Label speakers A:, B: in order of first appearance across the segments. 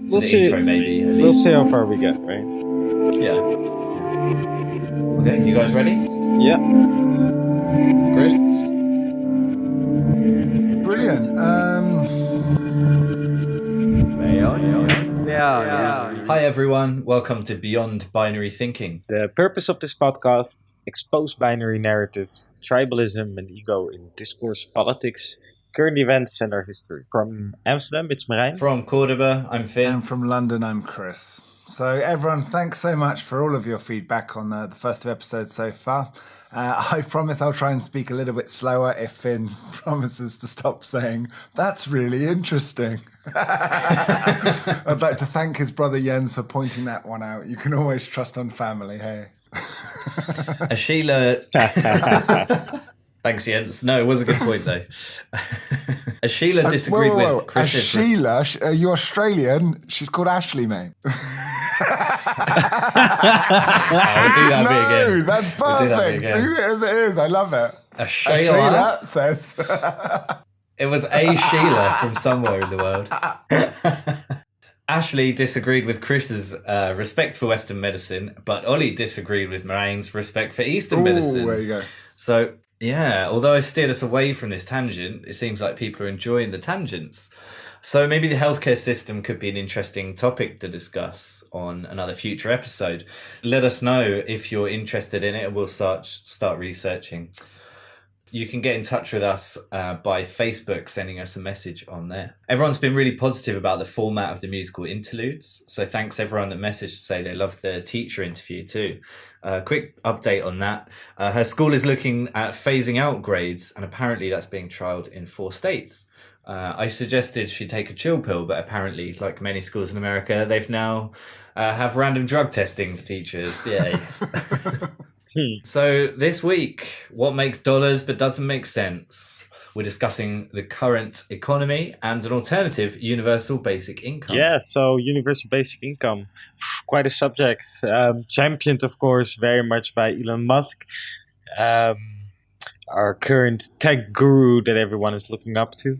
A: For the intro, maybe, at
B: We'll
A: least.
B: see how far we get, right?
A: Yeah. Okay, you guys ready?
B: Yeah.
A: Chris?
C: Brilliant.
A: Hi, everyone. Welcome to Beyond Binary Thinking.
B: The purpose of this podcast: expose binary narratives, tribalism, and ego in discourse politics, current events, and our history. From Amsterdam, it's Marijn.
A: From Cordoba, I'm Finn.
C: And from London, I'm Chris. So everyone, thanks so much for all of your feedback on the first two episodes so far. I promise I'll try and speak a little bit slower if Finn promises to stop saying, "That's really interesting." I'd like to thank his brother Jens for pointing that one out. You can always trust on family, hey?
A: Sheila... Thanks, Jens. No, it was a good point, though. Sheila disagreed with Chris's...
C: Sheila, are you Australian? She's called Ashley, mate.
A: We'll do that bit again.
C: That's perfect. Do it as it is. I love it.
A: A Sheila
C: says.
A: It was a Sheila from somewhere in the world. Ashley disagreed with Chris's respect for Western medicine, but Ollie disagreed with Marijn's respect for Eastern medicine.
C: There you go.
A: So, yeah, although I steered us away from this tangent, it seems like people are enjoying the tangents. So maybe the healthcare system could be an interesting topic to discuss on another future episode. Let us know if you're interested in it, and we'll start researching. You can get in touch with us by Facebook, sending us a message on there. Everyone's been really positive about the format of the musical interludes. So thanks everyone that messaged to say they loved the teacher interview too. Quick update on that. Her school is looking at phasing out grades, and apparently that's being trialled in 4 states. I suggested she take a chill pill, but apparently, like many schools in America, they've now have random drug testing for teachers. Yay. So this week, what makes dollars but doesn't make sense? We're discussing the current economy and an alternative universal basic income.
B: Yeah, so universal basic income, quite a subject. Championed, of course, very much by Elon Musk, our current tech guru that everyone is looking up to.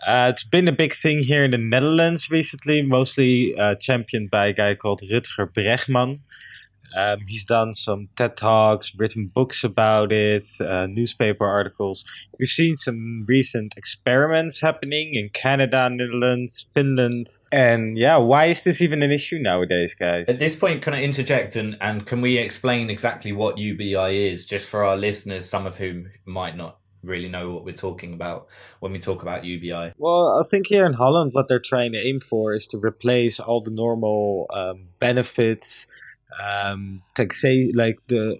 B: It's been a big thing here in the Netherlands recently, mostly championed by a guy called Rutger Bregman. He's done some TED Talks, written books about it, newspaper articles. We've seen some recent experiments happening in Canada, Netherlands, Finland. And yeah, why is this even an issue nowadays, guys?
A: At this point, can I interject and can we explain exactly what UBI is, just for our listeners, some of whom might not really know what we're talking about when we talk about UBI?
B: Well, I think here in Holland, what they're trying to aim for is to replace all the normal benefits, taxation, like the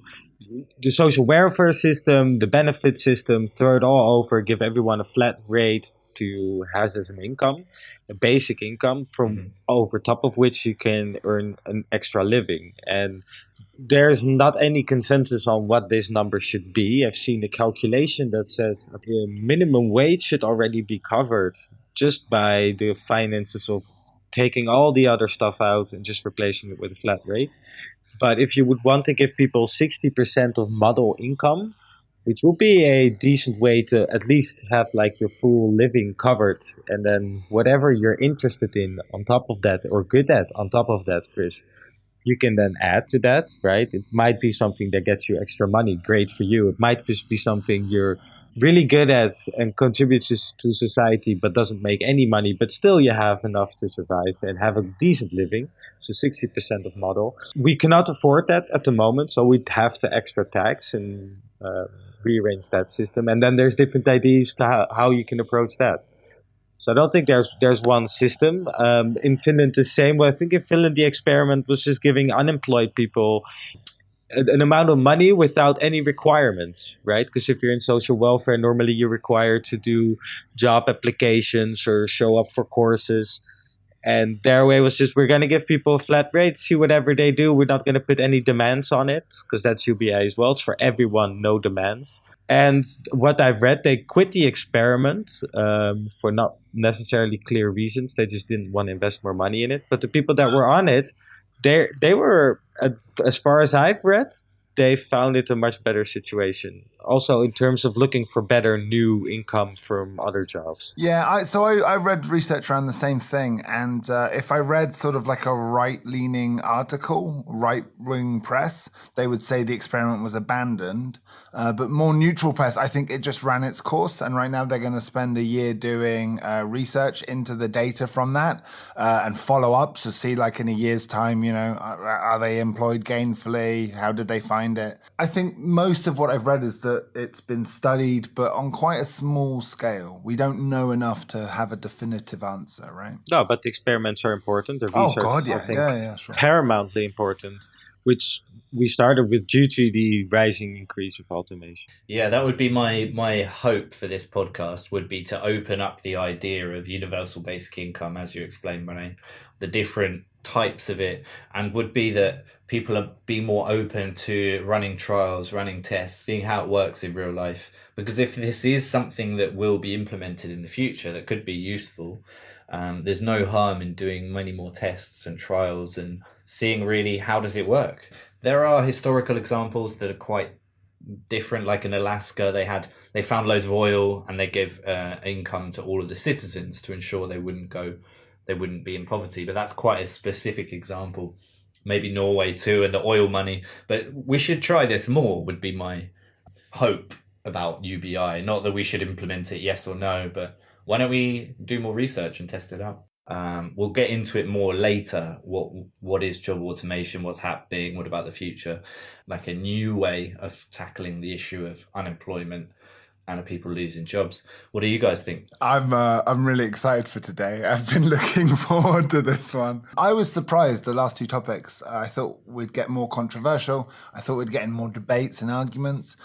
B: social welfare system, the benefit system, throw it all over, give everyone a flat rate to have as an income, a basic income from over top of which you can earn an extra living. And there's not any consensus on what this number should be. I've seen a calculation that says that the minimum wage should already be covered just by the finances of taking all the other stuff out and just replacing it with a flat rate. But if you would want to give people 60% of model income, which will be a decent way to at least have like your full living covered, and then whatever you're interested in on top of that, or good at on top of that, Chris, you can then add to that, right? It might be something that gets you extra money, great for you. It might just be something you're really good at and contributes to society but doesn't make any money, but still you have enough to survive and have a decent living. So 60% of model. We cannot afford that at the moment, so we'd have to extra tax and rearrange that system. And then there's different ideas to how you can approach that. So I don't think there's one system. In Finland, the same way. I think in Finland, the experiment was just giving unemployed people an amount of money without any requirements, right? Because if you're in social welfare, normally you're required to do job applications or show up for courses. And their way was just, we're going to give people a flat rate, see whatever they do. We're not going to put any demands on it, because that's UBI as well. It's for everyone, no demands. And what I've read, they quit the experiment for not necessarily clear reasons. They just didn't want to invest more money in it. But the people that were on it, they were, as far as I've read, they found it a much better situation also in terms of looking for better new income from other jobs.
C: Yeah, I read research around the same thing, and if I read sort of like a right-leaning article, right-wing press, they would say the experiment was abandoned. But more neutral press, I think it just ran its course, and right now they're going to spend a year doing research into the data from that and follow up to see, like in a year's time, are they employed gainfully? How did they find it? I think most of what I've read is that it's been studied, but on quite a small scale. We don't know enough to have a definitive answer, right?
B: No, but the experiments are important. The
C: Oh,
B: research
C: God,
B: is,
C: yeah,
B: I think,
C: yeah, sure.
B: paramountly important, which we started with due to the rising increase of automation.
A: Yeah, that would be my hope for this podcast, would be to open up the idea of universal basic income, as you explained, Renee, the different types of it, and would be that people are being more open to running trials, running tests, seeing how it works in real life. Because if this is something that will be implemented in the future that could be useful, there's no harm in doing many more tests and trials and seeing really how does it work. There are historical examples that are quite different, like in Alaska, they found loads of oil and they gave income to all of the citizens to ensure they wouldn't be in poverty. But that's quite a specific example. Maybe Norway too, and the oil money. But we should try this more, would be my hope about UBI. Not that we should implement it, yes or no, but why don't we do more research and test it out? We'll get into it more later. What is job automation? What's happening? What about the future? Like a new way of tackling the issue of unemployment and of people losing jobs. What do you guys think?
C: I'm really excited for today. I've been looking forward to this one. I was surprised the last two topics. I thought we'd get more controversial. I thought we'd get in more debates and arguments.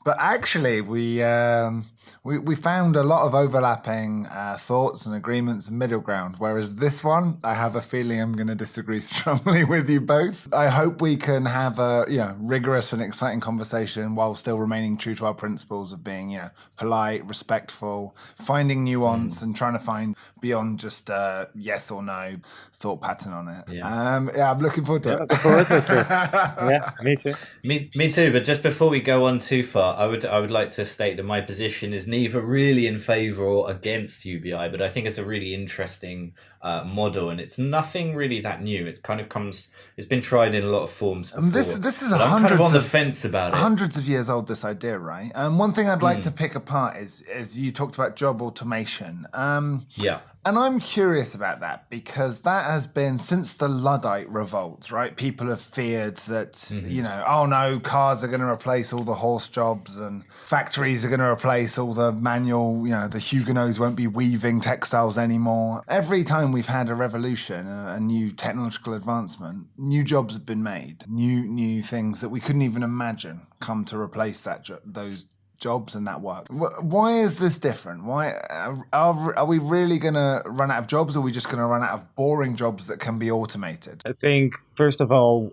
C: But actually, we found a lot of overlapping thoughts and agreements and middle ground. Whereas this one, I have a feeling I'm going to disagree strongly with you both. I hope we can have a rigorous and exciting conversation while still remaining true to our principles of being polite, respectful, finding nuance, and trying to find beyond just yes or no thought pattern on it.
A: Yeah,
C: I'm looking forward to it.
B: Looking forward to it too. Yeah, me too.
A: Me too. But just before we go on too far, I would like to state that my position is neither really in favour or against UBI, but I think it's a really interesting model, and it's nothing really that new. It kind of it's been tried in a lot of forms before.
C: This is
A: I'm kind of on the fence about it.
C: Hundreds of years old, this idea, right? One thing I'd like to pick apart is you talked about job automation.
A: Yeah.
C: And I'm curious about that because that has been since the Luddite revolt, right? People have feared that, oh no, cars are going to replace all the horse jobs and factories are going to replace all the manual, the Huguenots won't be weaving textiles anymore. Every time we've had a revolution, a new technological advancement, new jobs have been made, new things that we couldn't even imagine come to replace those jobs and that work. Why is this different? Why are we really going to run out of jobs, or are we just going to run out of boring jobs that can be automated?
B: I think, first of all,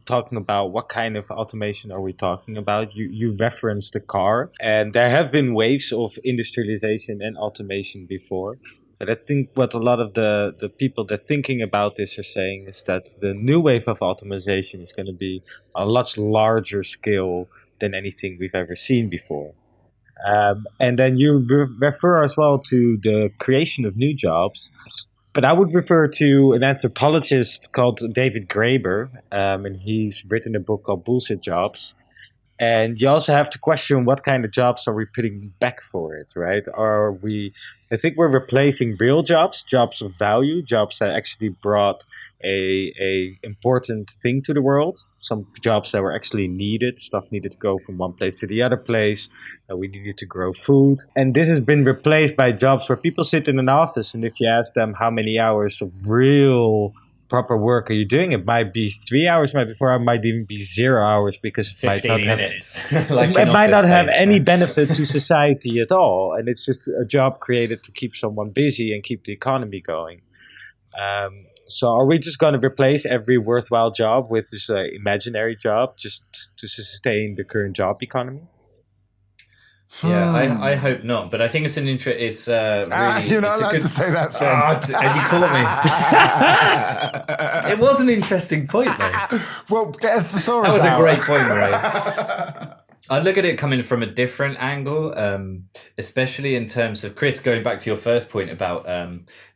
B: talking about what kind of automation are we talking about? You referenced the car, and there have been waves of industrialization and automation before. But I think what a lot of the people that are thinking about this are saying is that the new wave of automation is going to be a much larger scale than anything we've ever seen before. And then you refer as well to the creation of new jobs. But I would refer to an anthropologist called David Graeber, and he's written a book called Bullshit Jobs. And you also have to question what kind of jobs are we putting back for it, right? I think we're replacing real jobs of value, jobs that actually brought a important thing to the world. Some jobs that were actually needed, stuff needed to go from one place to the other place. We needed to grow food. And this has been replaced by jobs where people sit in an office, and if you ask them how many hours of real proper work are you doing, it might be 3 hours, might be 4 hours, might even be 0 hours, because it
A: 15 minutes.
B: It might not have any benefit to society at all, and it's just a job created to keep someone busy and keep the economy going. So are we just going to replace every worthwhile job with this imaginary job just to sustain the current job economy?
A: Yeah, I hope not. But I think it's an it's really.
C: You're not allowed to say that, Finn.
A: And you caught me. It was an interesting point, though.
C: Well, get a thesaurus
A: That was
C: out.
A: a great point, Ray. I look at it coming from a different angle, especially in terms of Chris. Going back to your first point about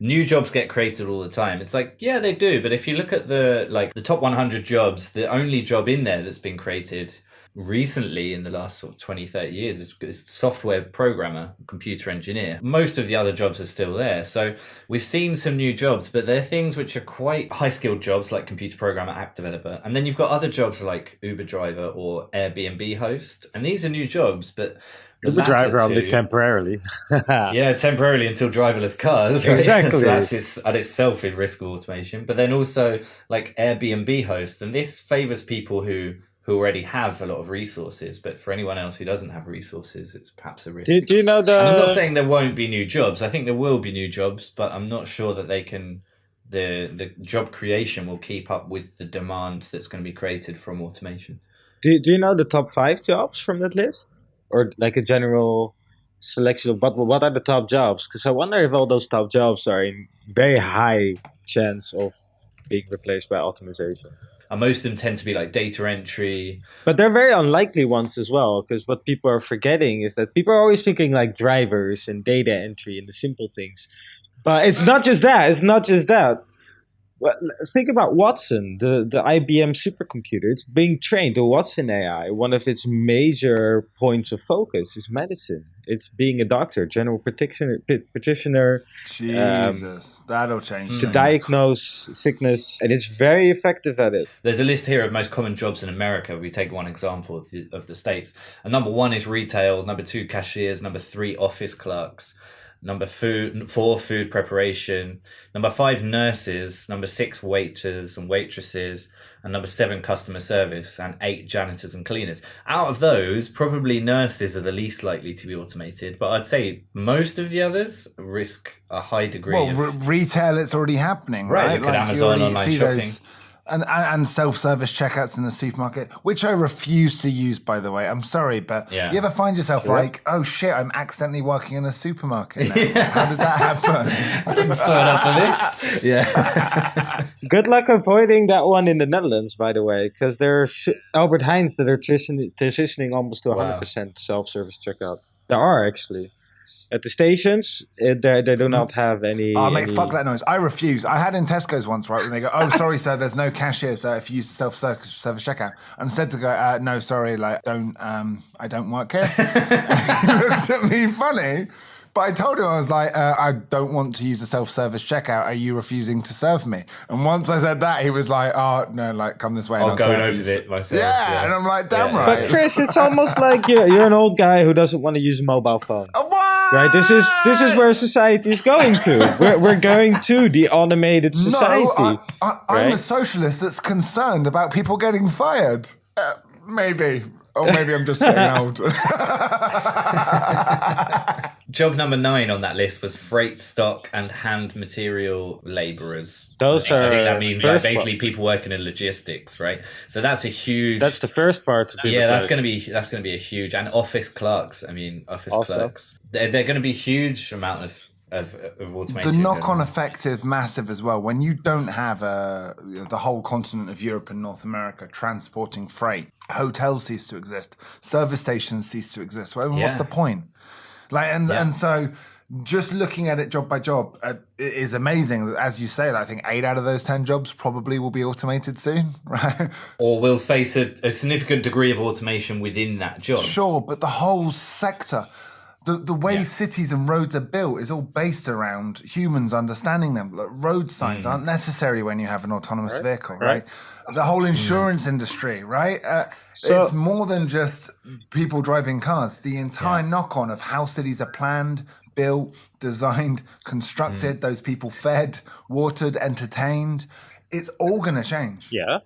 A: new jobs get created all the time. It's like, yeah, they do, but if you look at the top 100 jobs, the only job in there that's been created recently in the last sort of 20, 30 years is software programmer, computer engineer. Most of the other jobs are still there. So we've seen some new jobs, but they're things which are quite high-skilled jobs like computer programmer, app developer. And then you've got other jobs like Uber driver or Airbnb host. And these are new jobs, but the
B: Uber driver
A: latter
B: only
A: two,
B: temporarily.
A: yeah, temporarily until driverless cars. Right?
B: Exactly.
A: So that's at itself in risk of automation. But then also like Airbnb host, and this favors people who already have a lot of resources, but for anyone else who doesn't have resources, it's perhaps a risk.
B: Do you know
A: And I'm not saying there won't be new jobs. I think there will be new jobs, but I'm not sure that they can. The job creation will keep up with the demand that's going to be created from automation.
B: Do you know the top 5 jobs from that list, or like a general selection of what are the top jobs? Because I wonder if all those top jobs are in very high chance of being replaced by automation.
A: And most of them tend to be like data entry.
B: But they're very unlikely ones as well, because what people are forgetting is that people are always thinking like drivers and data entry and the simple things. But it's not just that. It's not just that. Well, think about Watson, the IBM supercomputer. It's being trained. The Watson AI, one of its major points of focus is medicine. It's being a doctor, general practitioner.
C: Jesus, that'll change
B: To
C: things.
B: diagnose sickness, and it's very effective at it.
A: There's a list here of most common jobs in America. We take one example of the States. And number 1 is retail. Number 2, cashiers. Number 3, office clerks. Number 4, food preparation. Number 5, nurses. Number 6, waiters and waitresses. And number 7, customer service. And 8, janitors and cleaners. Out of those, probably nurses are the least likely to be automated. But I'd say most of the others risk a high degree of...
C: retail, it's already happening, right?
A: Look at Amazon, online shopping.
C: And self-service checkouts in the supermarket, which I refuse to use, by the way. I'm sorry, but you ever find yourself like, oh shit, I'm accidentally working in a supermarket now. How did that happen?
A: I didn't sign up for this. Yeah.
B: Good luck avoiding that one in the Netherlands, by the way, because there's Albert Heijn's that are transitioning almost to 100% self-service checkout. There are actually. At the stations, they do not have any...
C: Oh, mate, fuck that noise. I refuse. I had in Tesco's once, right, when they go, oh, sorry, sir, there's no cashier, so if you use self-service checkout. And I said to go, no, sorry, like, I don't work here. He looks at me funny. But I told him, I was like, I don't want to use the self-service checkout. Are you refusing to serve me? And once I said that, he was like, oh, no, like, come this way.
A: I'll go and open it myself.
C: Yeah, and I'm like, damn right.
B: But Chris, it's almost like you're an old guy who doesn't want to use a mobile phone.
C: What?
B: Right? This is where society is going to. We're going to the automated society.
C: No, I'm a socialist that's concerned about people getting fired. Maybe. Or maybe I'm just getting old.
A: Job number 9 on that list was freight stock and hand material laborers. I think that means like basically people working in logistics, right? So that's a huge.
B: That's the first part.
A: Yeah, that's going to be a huge, and office clerks. I mean, office clerks. They're going to be huge amount of automation.
C: The knock-on effect is massive as well. When you don't have the whole continent of Europe and North America transporting freight, hotels cease to exist, service stations cease to exist. Well, what's the point? And so just looking at it job by job is amazing. As you say, I think 8 out of those 10 jobs probably will be automated soon, right?
A: Or will face a significant degree of automation within that job.
C: Sure, but the whole sector, the way cities and roads are built is all based around humans understanding them. Like, road signs aren't necessary when you have an autonomous vehicle, right? The whole insurance industry, right? It's more than just people driving cars. The entire knock-on of how cities are planned, built, designed, constructed, those people fed, watered, entertained. It's all going to change.
B: Yeah.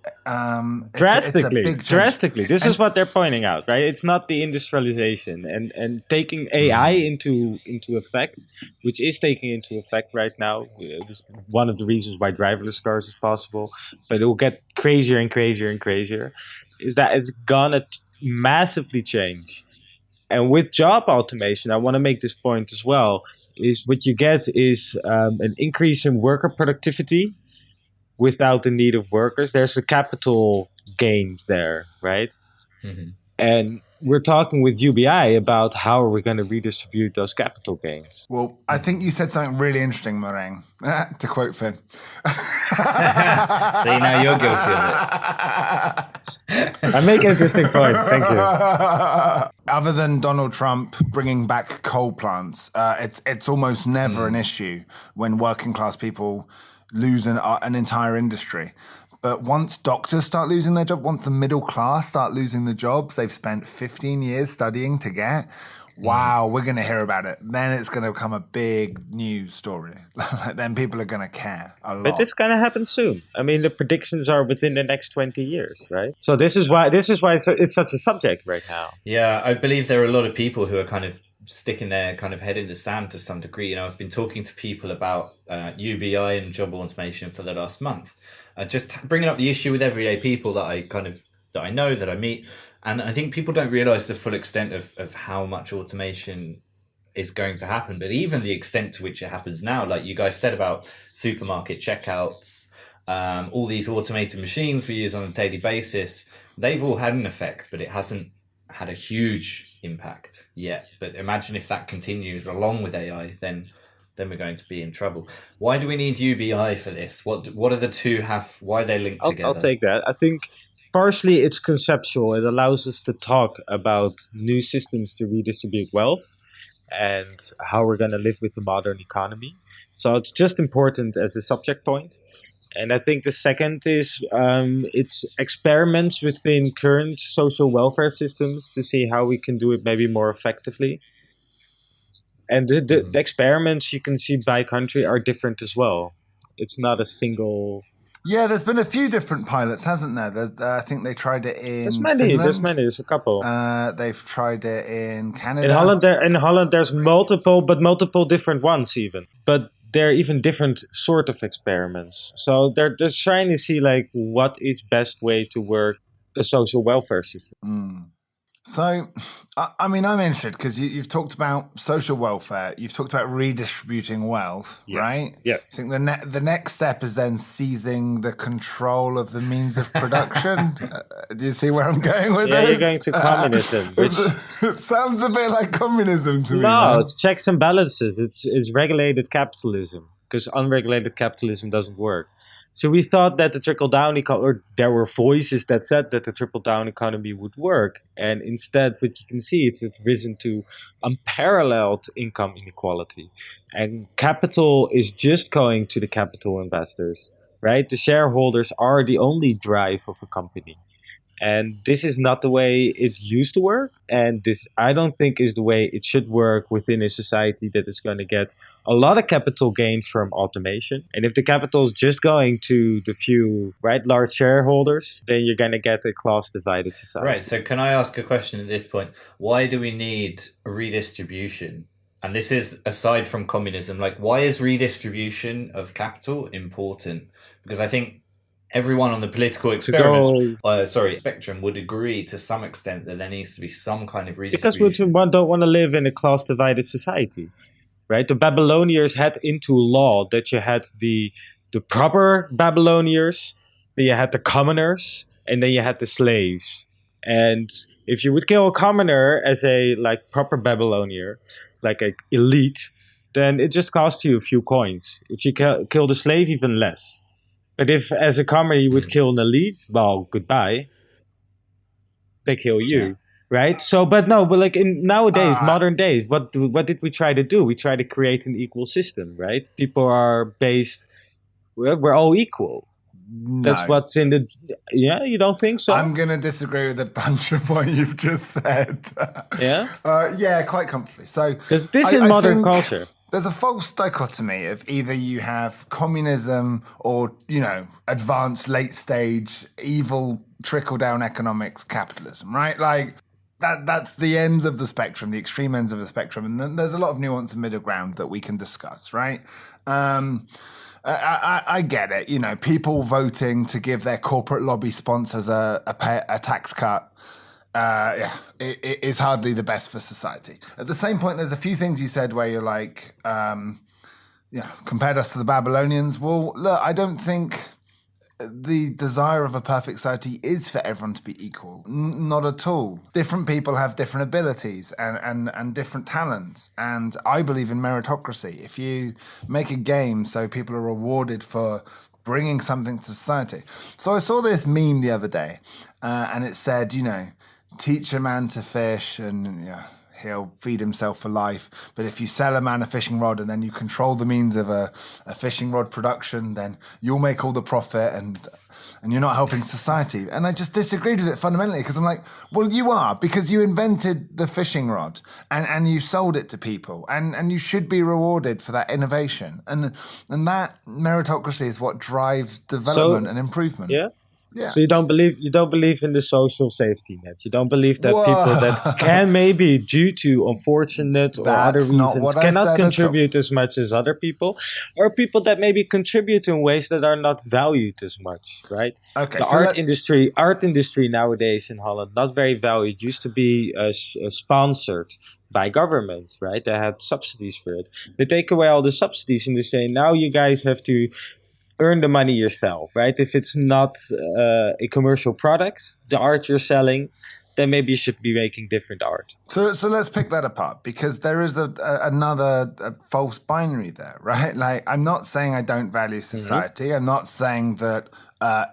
C: Drastically. It's a big change.
B: Drastically. This is what they're pointing out, right? It's not the industrialization and taking AI into effect, which is taking into effect right now. It's one of the reasons why driverless cars is possible, but it will get crazier and crazier and crazier, is that it's going to massively change. And with job automation, I want to make this point as well, is what you get is an increase in worker productivity without the need of workers. There's the capital gains there, right? Mm-hmm. And we're talking with UBI about how are we going to redistribute those capital gains.
C: Well, I think you said something really interesting, Meringue, to quote Finn.
A: See, now you're guilty of it.
B: I make interesting points. Thank you.
C: Other than Donald Trump bringing back coal plants, it's almost never an issue when working class people lose an entire industry. But once doctors start losing their job, once the middle class start losing the jobs they've spent 15 years studying to get, wow, we're going to hear about it. Then it's going to become a big news story. Then people are going to care a lot.
B: But it's going to happen soon. I mean, the predictions are within the next 20 years, right? So this is why it's such a subject right now.
A: Yeah, I believe there are a lot of people who are kind of sticking their kind of head in the sand to some degree. I've been talking to people about UBI and job automation for the last month. Just bringing up the issue with everyday people that I know, that I meet. And I think people don't realize the full extent of how much automation is going to happen, but even the extent to which it happens now, like you guys said about supermarket checkouts, all these automated machines we use on a daily basis, they've all had an effect, but it hasn't had a huge impact yet. But imagine if that continues along with AI, then we're going to be in trouble. Why do we need UBI for this? What are the two why are they linked together?
B: I'll take that. I think partially it's conceptual. It allows us to talk about new systems to redistribute wealth and how we're going to live with the modern economy. So it's just important as a subject point. And I think the second is it's experiments within current social welfare systems to see how we can do it maybe more effectively. And the experiments you can see by country are different as well. It's not a single...
C: Yeah, there's been a few different pilots, hasn't there? I think they tried it in
B: Finland. There's a couple.
C: They've tried it in Canada.
B: In Holland, there's multiple different ones even. But they're even different sort of experiments. So they're trying to see like what is best way to work the social welfare system.
C: So, I mean, I'm interested because you've talked about social welfare. You've talked about redistributing wealth, right?
B: Yeah.
C: I think the next step is then seizing the control of the means of production. Do you see where I'm going with this?
B: Yeah, you're going to communism.
C: It sounds a bit like communism to me.
B: No, it's checks and balances. It's regulated capitalism because unregulated capitalism doesn't work. So we thought that the trickle-down or there were voices that said that the trickle-down economy would work. And instead, what you can see, it's risen to unparalleled income inequality. And capital is just going to the capital investors, right? The shareholders are the only drive of a company. And this is not the way it used to work. And this, I don't think, is the way it should work within a society that is going to get a lot of capital gain from automation. And if the capital is just going to the few, right, large shareholders, then you're going to get a class-divided society.
A: Right. So can I ask a question at this point? Why do we need redistribution? And this is aside from communism. Like, why is redistribution of capital important? Because I think everyone on the political spectrum would agree to some extent that there needs to be some kind of redistribution.
B: Because we don't want to live in a class-divided society, right? The Babylonians had into law that you had the proper Babylonians, then you had the commoners, and then you had the slaves. And if you would kill a commoner as a proper Babylonian, like an elite, then it just cost you a few coins. If you kill the slave, even less. But if, as a commoner, you would kill an elite, well, goodbye. They kill you, right? So, but like in nowadays, modern days, what did we try to do? We try to create an equal system, right? People are based, we're all equal.
C: No.
B: That's what's in the... Yeah, you don't think so?
C: I'm going to disagree with a bunch of what you've just said.
B: Yeah?
C: Yeah, quite comfortably. So,
B: because this is modern culture.
C: There's a false dichotomy of either you have communism or, advanced late stage evil trickle-down economics capitalism, right? Like that's the ends of the spectrum, the extreme ends of the spectrum. And then there's a lot of nuance and middle ground that we can discuss, right? I get it. People voting to give their corporate lobby sponsors a tax cut. It is hardly the best for society. At the same point, there's a few things you said where you're like, compared us to the Babylonians. Well, look, I don't think the desire of a perfect society is for everyone to be equal. Not at all. Different people have different abilities and different talents. And I believe in meritocracy. If you make a game so people are rewarded for bringing something to society. So I saw this meme the other day, and it said, teach a man to fish and he'll feed himself for life. But if you sell a man a fishing rod and then you control the means of a fishing rod production, then you'll make all the profit and you're not helping society. And I just disagreed with it fundamentally because I'm like, well, you are, because you invented the fishing rod and you sold it to people and you should be rewarded for that innovation. And that meritocracy is what drives development and improvement.
B: Yeah.
C: Yeah.
B: So you don't believe in the social safety net. You don't believe that people that can maybe due to unfortunate or other reasons cannot contribute as much as other people, or people that maybe contribute in ways that are not valued as much, right?
C: Okay.
B: The art industry nowadays in Holland not very valued. Used to be sponsored by governments, right? They had subsidies for it. They take away all the subsidies and they say now you guys have to earn the money yourself, right? If it's not a commercial product, the art you're selling, then maybe you should be making different art.
C: So let's pick that apart, because there is another false binary there, right? Like, I'm not saying I don't value society. Mm-hmm. I'm not saying that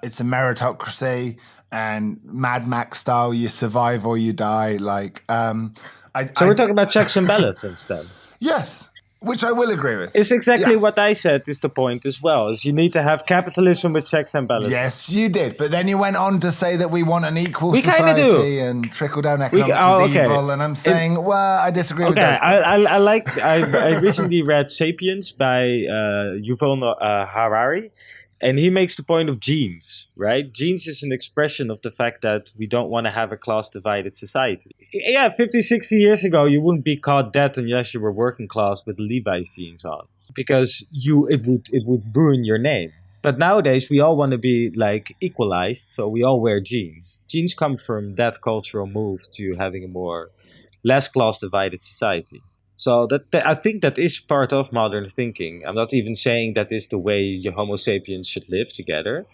C: it's a meritocracy and Mad Max style, you survive or you die. Like, so
B: we're talking about checks and balances then.
C: Yes. Which I will agree with.
B: It's exactly what I said is the point as well. Is you need to have capitalism with checks and balances.
C: Yes, you did. But then you went on to say that we want an equal society and trickle-down economics is evil. And I'm saying, I disagree with that.
B: I recently read *Sapiens* by Yuval Noah Harari. And he makes the point of genes, right? Genes is an expression of the fact that we don't want to have a class-divided society. Yeah, 50, 60 years ago, you wouldn't be caught dead unless you were working class with Levi's jeans on, because it would ruin your name. But nowadays, we all want to be like equalized, so we all wear jeans. Jeans come from that cultural move to having a less class-divided society. So I think that is part of modern thinking. I'm not even saying that is the way Homo sapiens should live together,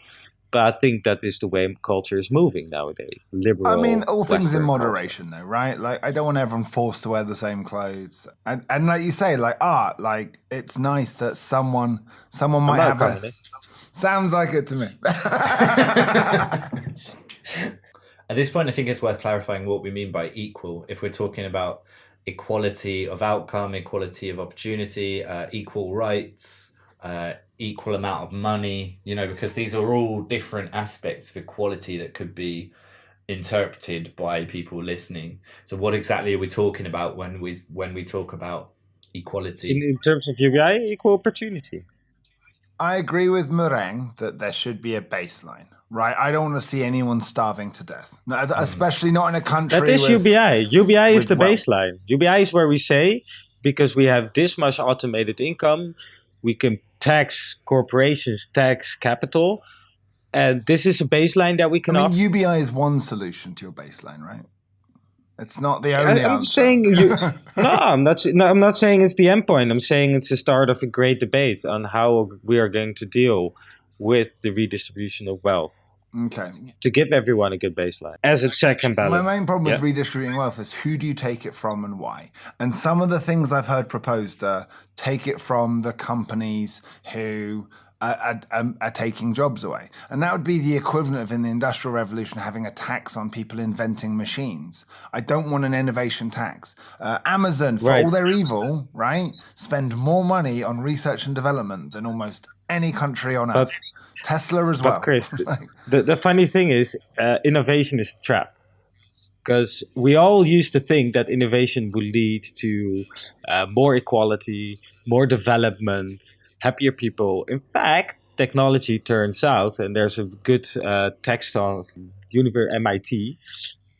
B: but I think that is the way culture is moving nowadays. Liberal.
C: I mean, all things in moderation, though, right? Like, I don't want everyone forced to wear the same clothes. And like you say, like art, like it's nice that someone might have a. Sounds like it to me.
A: At this point, I think it's worth clarifying what we mean by equal. If we're talking about equality of outcome, equality of opportunity, equal rights, equal amount of money, because these are all different aspects of equality that could be interpreted by people listening. So what exactly are we talking about when we talk about equality?
B: In terms of UBI, equal opportunity.
C: I agree with Meringue that there should be a baseline, right? I don't want to see anyone starving to death, especially not in a country.
B: That is UBI. UBI is the baseline. UBI is where we say, because we have this much automated income, we can tax corporations, tax capital, and this is a baseline that we can offer.
C: UBI is one solution to your baseline, right? It's not the only
B: I'm
C: answer.
B: saying I'm not saying it's the endpoint. I'm saying it's the start of a great debate on how we are going to deal with the redistribution of wealth.
C: Okay.
B: To give everyone a good baseline as a check and balance.
C: My main problem with redistributing wealth is who do you take it from and why? And some of the things I've heard proposed are take it from the companies who are taking jobs away. And that would be the equivalent of in the Industrial Revolution having a tax on people inventing machines. I don't want an innovation tax. Amazon, for all their evil, right, spend more money on research and development than almost any country on earth. Tesla as well.
B: But Chris, the funny thing is, innovation is a trap. Because we all used to think that innovation would lead to more equality, more development, happier people. In fact, technology turns out, and there's a good text on MIT,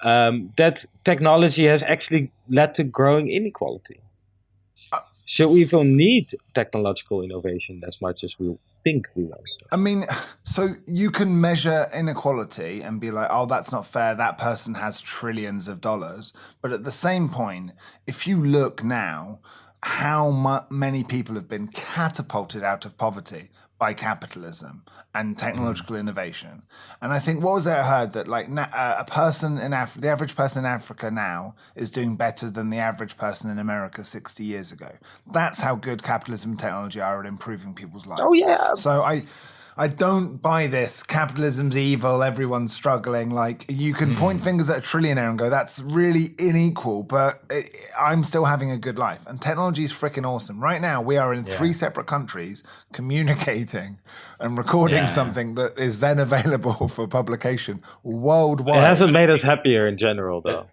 B: that technology has actually led to growing inequality. So we don't need technological innovation as much as we think we want.
C: I mean, so you can measure inequality and be like, oh, that's not fair. That person has trillions of dollars. But at the same point, if you look now, how many people have been catapulted out of poverty by capitalism and technological innovation. And I think, what was it I heard, that like a person in Africa, the average person in Africa now is doing better than the average person in America 60 years ago. That's how good capitalism and technology are at improving people's lives.
B: Oh, yeah.
C: So I don't buy this. Capitalism's evil. Everyone's struggling. Like, you can point fingers at a trillionaire and go, that's really unequal, but I'm still having a good life. And technology is freaking awesome. Right now, we are in 3 separate countries communicating and recording something that is then available for publication worldwide.
B: It hasn't made us happier in general, though.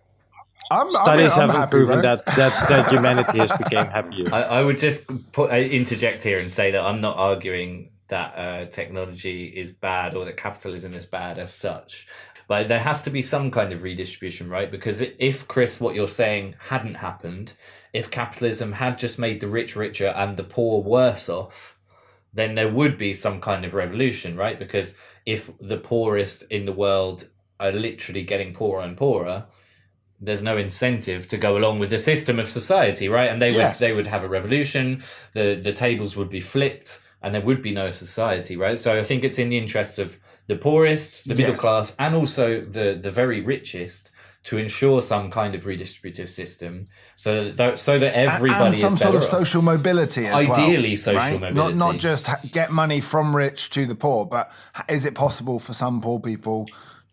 C: Studies
B: haven't
C: happy,
B: proven
C: right?
B: that humanity has become happier.
A: I would just interject here and say that I'm not arguing that technology is bad or that capitalism is bad as such. But there has to be some kind of redistribution, right? Because if, Chris, what you're saying hadn't happened, if capitalism had just made the rich richer and the poor worse off, then there would be some kind of revolution, right? Because if the poorest in the world are literally getting poorer and poorer, there's no incentive to go along with the system of society, right? And they would have a revolution, the tables would be flipped, and there would be no society, right? So I think it's in the interests of the poorest, the middle class, and also the very richest to ensure some kind of redistributive system so that everybody is better
C: some sort of
A: off.
C: Social mobility as well.
A: Ideally, social
C: right?
A: mobility.
C: Not just get money from rich to the poor, but is it possible for some poor people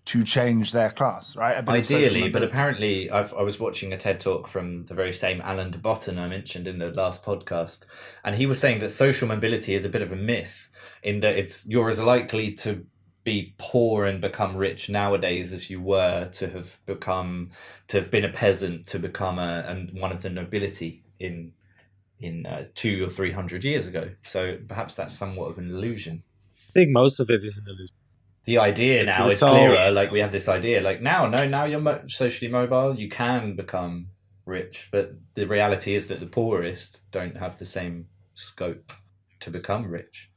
C: to change their class, right?
A: Ideally, but apparently I was watching a TED Talk from the very same Alan de Botton I mentioned in the last podcast, and he was saying that social mobility is a bit of a myth in that you're as likely to be poor and become rich nowadays as you were to have been a peasant to become one of the nobility in 200 or 300 years ago. So perhaps that's somewhat of an illusion.
B: I think most of it is an illusion.
A: The idea now is clearer. Like, we have this idea, like now you're socially mobile, you can become rich, but the reality is that the poorest don't have the same scope to become rich.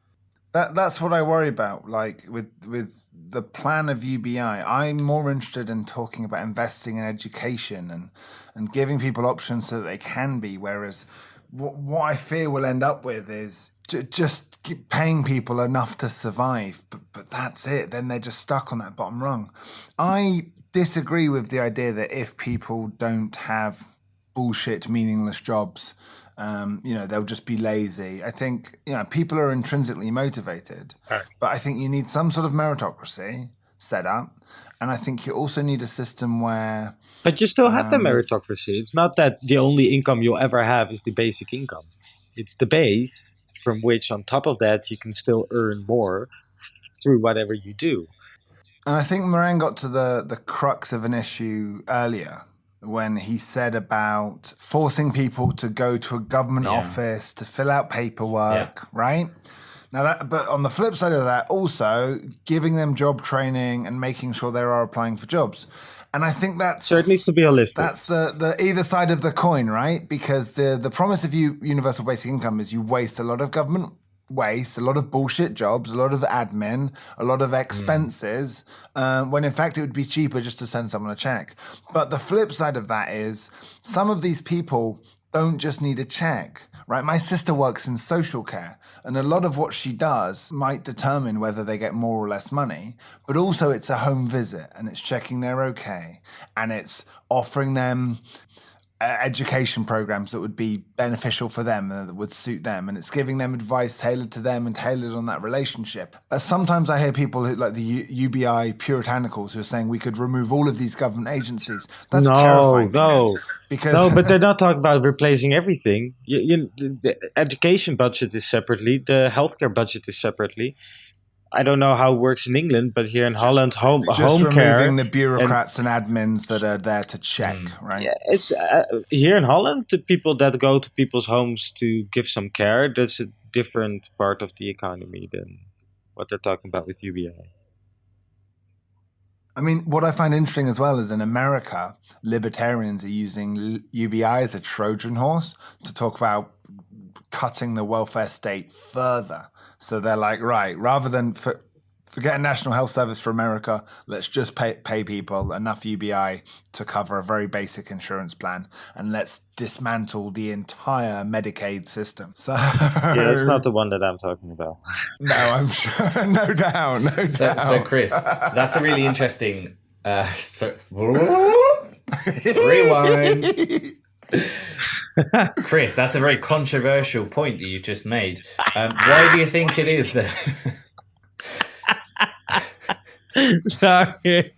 C: That's what I worry about. Like with the plan of UBI, I'm more interested in talking about investing in education and giving people options so that they can be. Whereas what I fear we'll end up with is just keep paying people enough to survive, but that's it. Then they're just stuck on that bottom rung. I disagree with the idea that if people don't have bullshit, meaningless jobs, they'll just be lazy. I think people are intrinsically motivated, but I think you need some sort of meritocracy set up, and I think you also need a system where.
B: But you still have the meritocracy. It's not that the only income you'll ever have is the basic income. It's the base from which, on top of that, you can still earn more through whatever you do.
C: And I think Moran got to the crux of an issue earlier when he said about forcing people to go to a government office to fill out paperwork, right? Now, but on the flip side of that, also giving them job training and making sure they are applying for jobs. And I think that's...
B: So it needs to be holistic.
C: That's the either side of the coin, right? Because the promise of universal basic income is you waste a lot of government waste, a lot of bullshit jobs, a lot of admin, a lot of expenses, when in fact it would be cheaper just to send someone a check. But the flip side of that is some of these people don't just need a check, right? My sister works in social care, and a lot of what she does might determine whether they get more or less money, but also it's a home visit, and it's checking they're okay, and it's offering them education programs that would be beneficial for them and that would suit them, and it's giving them advice tailored to them and tailored on that relationship. Sometimes I hear people who, like the UBI puritanicals, who are saying we could remove all of these government agencies. That's terrifying to me, because
B: but they're not talking about replacing everything. The education budget is separately, the healthcare budget is separately. I don't know how it works in England, but here in Holland, home
C: removing
B: care,
C: the bureaucrats and admins that are there to check, right?
B: Yeah, it's here in Holland, the people that go to people's homes to give some care, that's a different part of the economy than what they're talking about with UBI.
C: I mean, what I find interesting as well is in America, libertarians are using UBI as a Trojan horse to talk about cutting the welfare state further. So they're like, right, rather than Forget a national health service for America. Let's just pay people enough UBI to cover a very basic insurance plan, and let's dismantle the entire Medicaid system. So
B: Yeah, that's not the one that I'm talking about.
C: no, I'm sure, no doubt, no doubt.
A: So Chris, that's a really interesting. Rewind. Chris, that's a very controversial point that you just made. Why do you think it is that?
B: Sorry.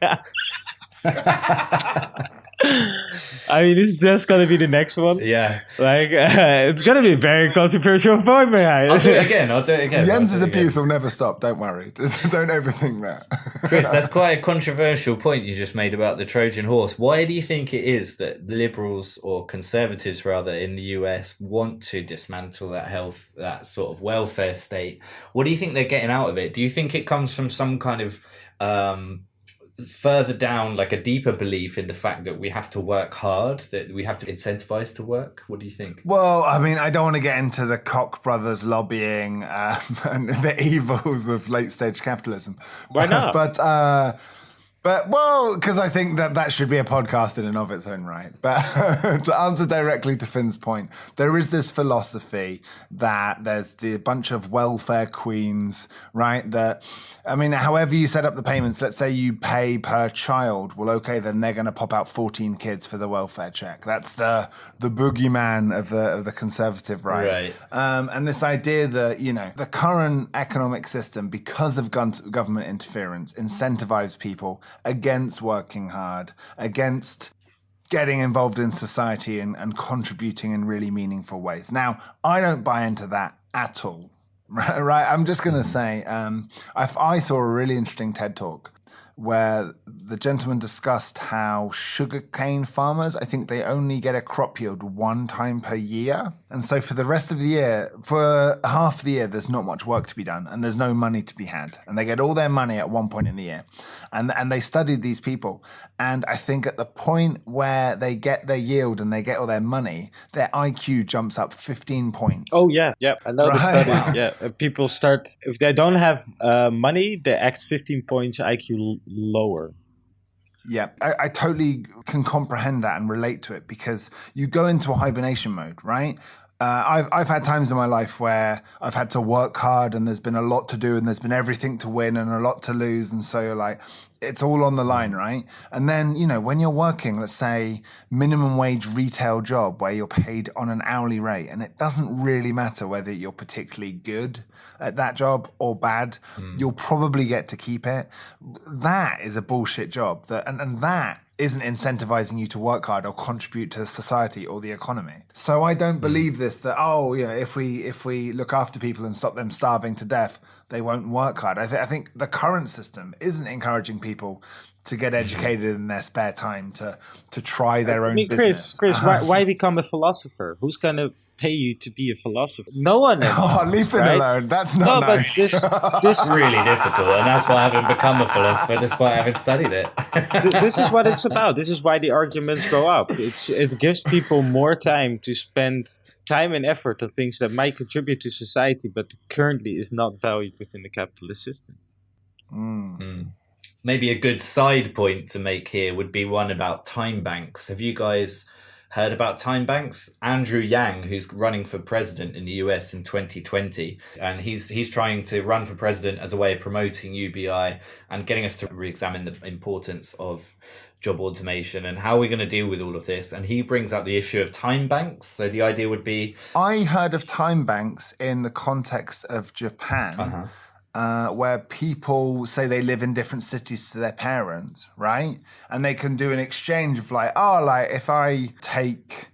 B: I mean, that's gonna be the next one.
A: Yeah,
B: Like it's gonna be a very controversial point, man.
A: I'll do it again.
C: Jens's abuse will never stop. Don't worry. Don't overthink that.
A: Chris, that's quite a controversial point you just made about the Trojan horse. Why do you think it is that liberals, or conservatives rather, in the US want to dismantle that sort of welfare state? What do you think they're getting out of it? Do you think it comes from some kind of further down, like a deeper belief in the fact that we have to work hard, that we have to incentivize to work? What do you think?
C: Well, I mean, I don't want to get into the Koch brothers lobbying and the evils of late stage capitalism.
B: Why not?
C: But well, because I think that should be a podcast in and of its own right. But to answer directly to Finn's point, there is this philosophy that there's the bunch of welfare queens, right? That, I mean, however you set up the payments, let's say you pay per child. Well, okay, then they're going to pop out 14 kids for the welfare check. That's the boogeyman of the conservative right. And this idea that, you know, the current economic system, because of government interference, incentivizes people against working hard, against getting involved in society and contributing in really meaningful ways. Now, I don't buy into that at all, right? I'm just going to say, I saw a really interesting TED Talk where the gentleman discussed how sugarcane farmers, I think they only get a crop yield one time per year. And so for the rest of the year, for half the year, there's not much work to be done and there's no money to be had. And they get all their money at one point in the year. And they studied these people. And I think at the point where they get their yield and they get all their money, their IQ jumps up 15 points.
B: Oh, yeah. I know the study. Wow. Yeah, people start, if they don't have money, they act 15 points IQ lower.
C: Yeah, I totally can comprehend that and relate to it, because you go into a hibernation mode, right? I've had times in my life where I've had to work hard and there's been a lot to do and there's been everything to win and a lot to lose. And so you're like, it's all on the line, right? And then, you know, when you're working, let's say minimum wage retail job where you're paid on an hourly rate, and it doesn't really matter whether you're particularly good at that job or bad, you'll probably get to keep it. That is a bullshit job. And that isn't incentivizing you to work hard or contribute to society or the economy. So I don't believe this, that, oh, you know, if we look after people and stop them starving to death, they won't work hard. I think the current system isn't encouraging people to get educated in their spare time, to try their own business.
B: Chris, why become a philosopher? Who's going to pay you to be a philosopher? No one.
C: Oh, leave it alone. That's not nice.
A: This is really difficult, and that's why I haven't become a philosopher, despite having studied it.
B: This is what it's about. This is why the arguments go up. It gives people more time to spend time and effort on things that might contribute to society, but currently is not valued within the capitalist system.
A: Maybe a good side point to make here would be one about time banks. Have you guys heard about time banks? Andrew Yang, who's running for president in the US in 2020, and he's trying to run for president as a way of promoting UBI and getting us to re-examine the importance of job automation and how we're going to deal with all of this. And he brings up the issue of time banks. So the idea would be,
C: I heard of time banks in the context of Japan. Where people say they live in different cities to their parents, right? And they can do an exchange of like, oh, like if I take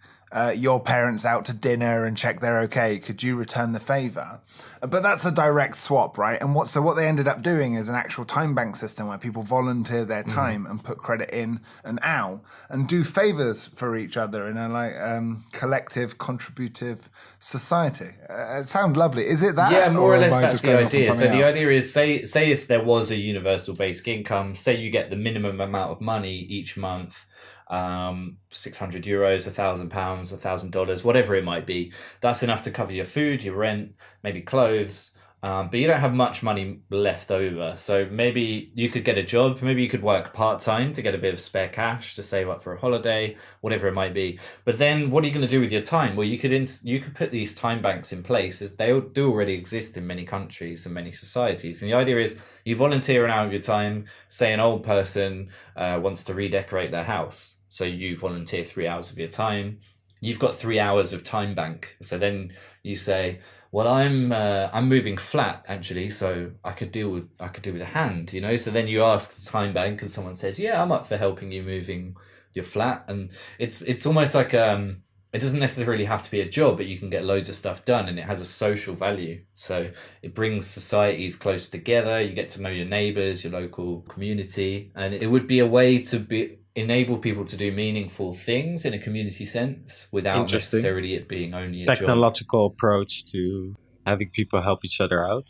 C: your parents out to dinner and check they're okay, could you return the favor? But that's a direct swap, right? And what they ended up doing is an actual time bank system where people volunteer their time and put credit in and out and do favors for each other in a collective, contributive society. It sounds lovely. Is it that?
A: Yeah, more or less that's the idea. So the
C: else?
A: idea is, say if there was a universal basic income, say you get the minimum amount of money each month, €600, £1,000, $1,000, whatever it might be. That's enough to cover your food, your rent, maybe clothes, but you don't have much money left over. So maybe you could get a job, maybe you could work part-time to get a bit of spare cash to save up for a holiday, whatever it might be. But then what are you going to do with your time? Well, you could put these time banks in place, as they do already exist in many countries and many societies. And the idea is you volunteer an hour of your time. Say an old person wants to redecorate their house. So you volunteer 3 hours of your time. You've got 3 hours of time bank. So then you say, well, I'm moving flat actually, so I could do with a hand, you know. So then you ask the time bank, and someone says, yeah, I'm up for helping you moving your flat. And it's almost like it doesn't necessarily have to be a job, but you can get loads of stuff done, and it has a social value. So it brings societies close together. You get to know your neighbors, your local community, and it would be a way to enable people to do meaningful things in a community sense without necessarily it being only a
B: technological
A: job.
B: approach to having people help each other out.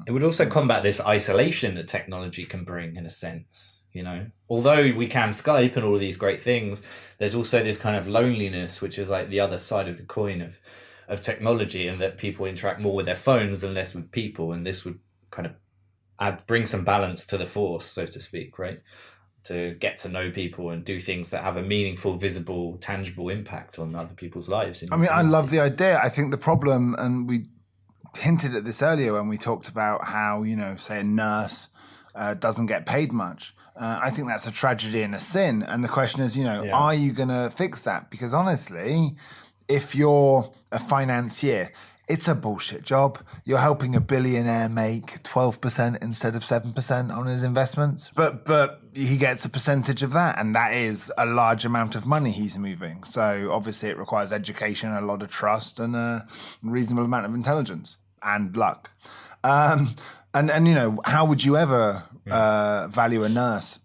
A: It would also combat this isolation that technology can bring, in a sense, you know. Although we can Skype and all of these great things, there's also this kind of loneliness, which is like the other side of the coin of technology, and that people interact more with their phones and less with people, and this would kind of bring some balance to the force, so to speak, right? To get to know people and do things that have a meaningful, visible, tangible impact on other people's lives.
C: I mean, I love the idea. I think the problem, and we hinted at this earlier when we talked about how, you know, say a nurse doesn't get paid much. I think that's a tragedy and a sin. And the question is, you know, are you going to fix that? Because honestly, if you're a financier, it's a bullshit job. You're helping a billionaire make 12% instead of 7% on his investments. But he gets a percentage of that, and that is a large amount of money he's moving. So obviously it requires education, a lot of trust, and a reasonable amount of intelligence and luck. And you know, how would you ever value a nurse